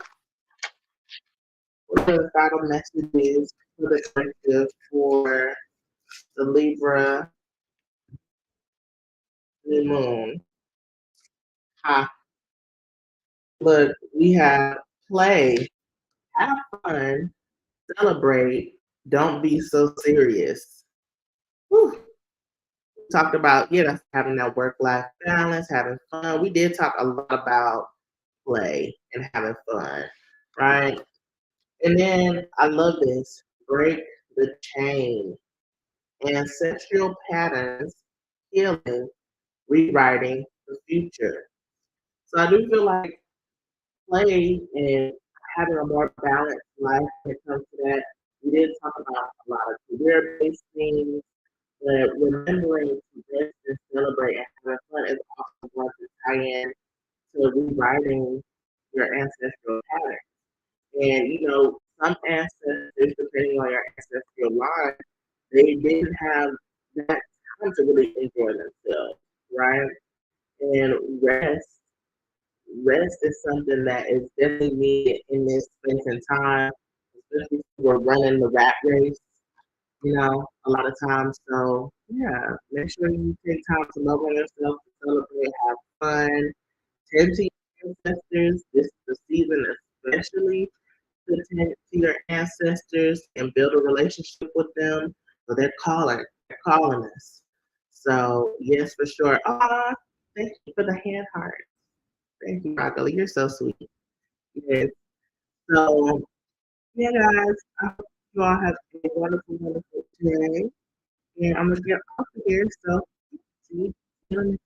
What the final message is for the collective for the Libra new moon. Ah, look, we have play, have fun, celebrate, don't be so serious. Whew. We talked about, having that work-life balance, having fun. We did talk a lot about play and having fun, right? And then I love this, break the chain, ancestral patterns, healing, rewriting the future. So I do feel like play and having a more balanced life when it comes to that. We did talk about a lot of career-based things, but remembering to rest and celebrate and having fun is also going to tie in to rewriting your ancestral patterns. And some ancestors, depending on your ancestral line, they didn't have that time to really enjoy themselves, right? And rest is something that is definitely needed in this space and time, especially if we're running the rat race, a lot of times. So yeah, make sure you take time to love on yourself, to celebrate, have fun, tend to your ancestors. This is the season especially to tend to your ancestors and build a relationship with them. So they're calling us. So yes, for sure. Ah, thank you for the hand heart. Thank you, Rocco. You're so sweet. Yes. So yeah, guys, I hope you all have a wonderful, wonderful day. And I'm gonna get off of here. So see you later.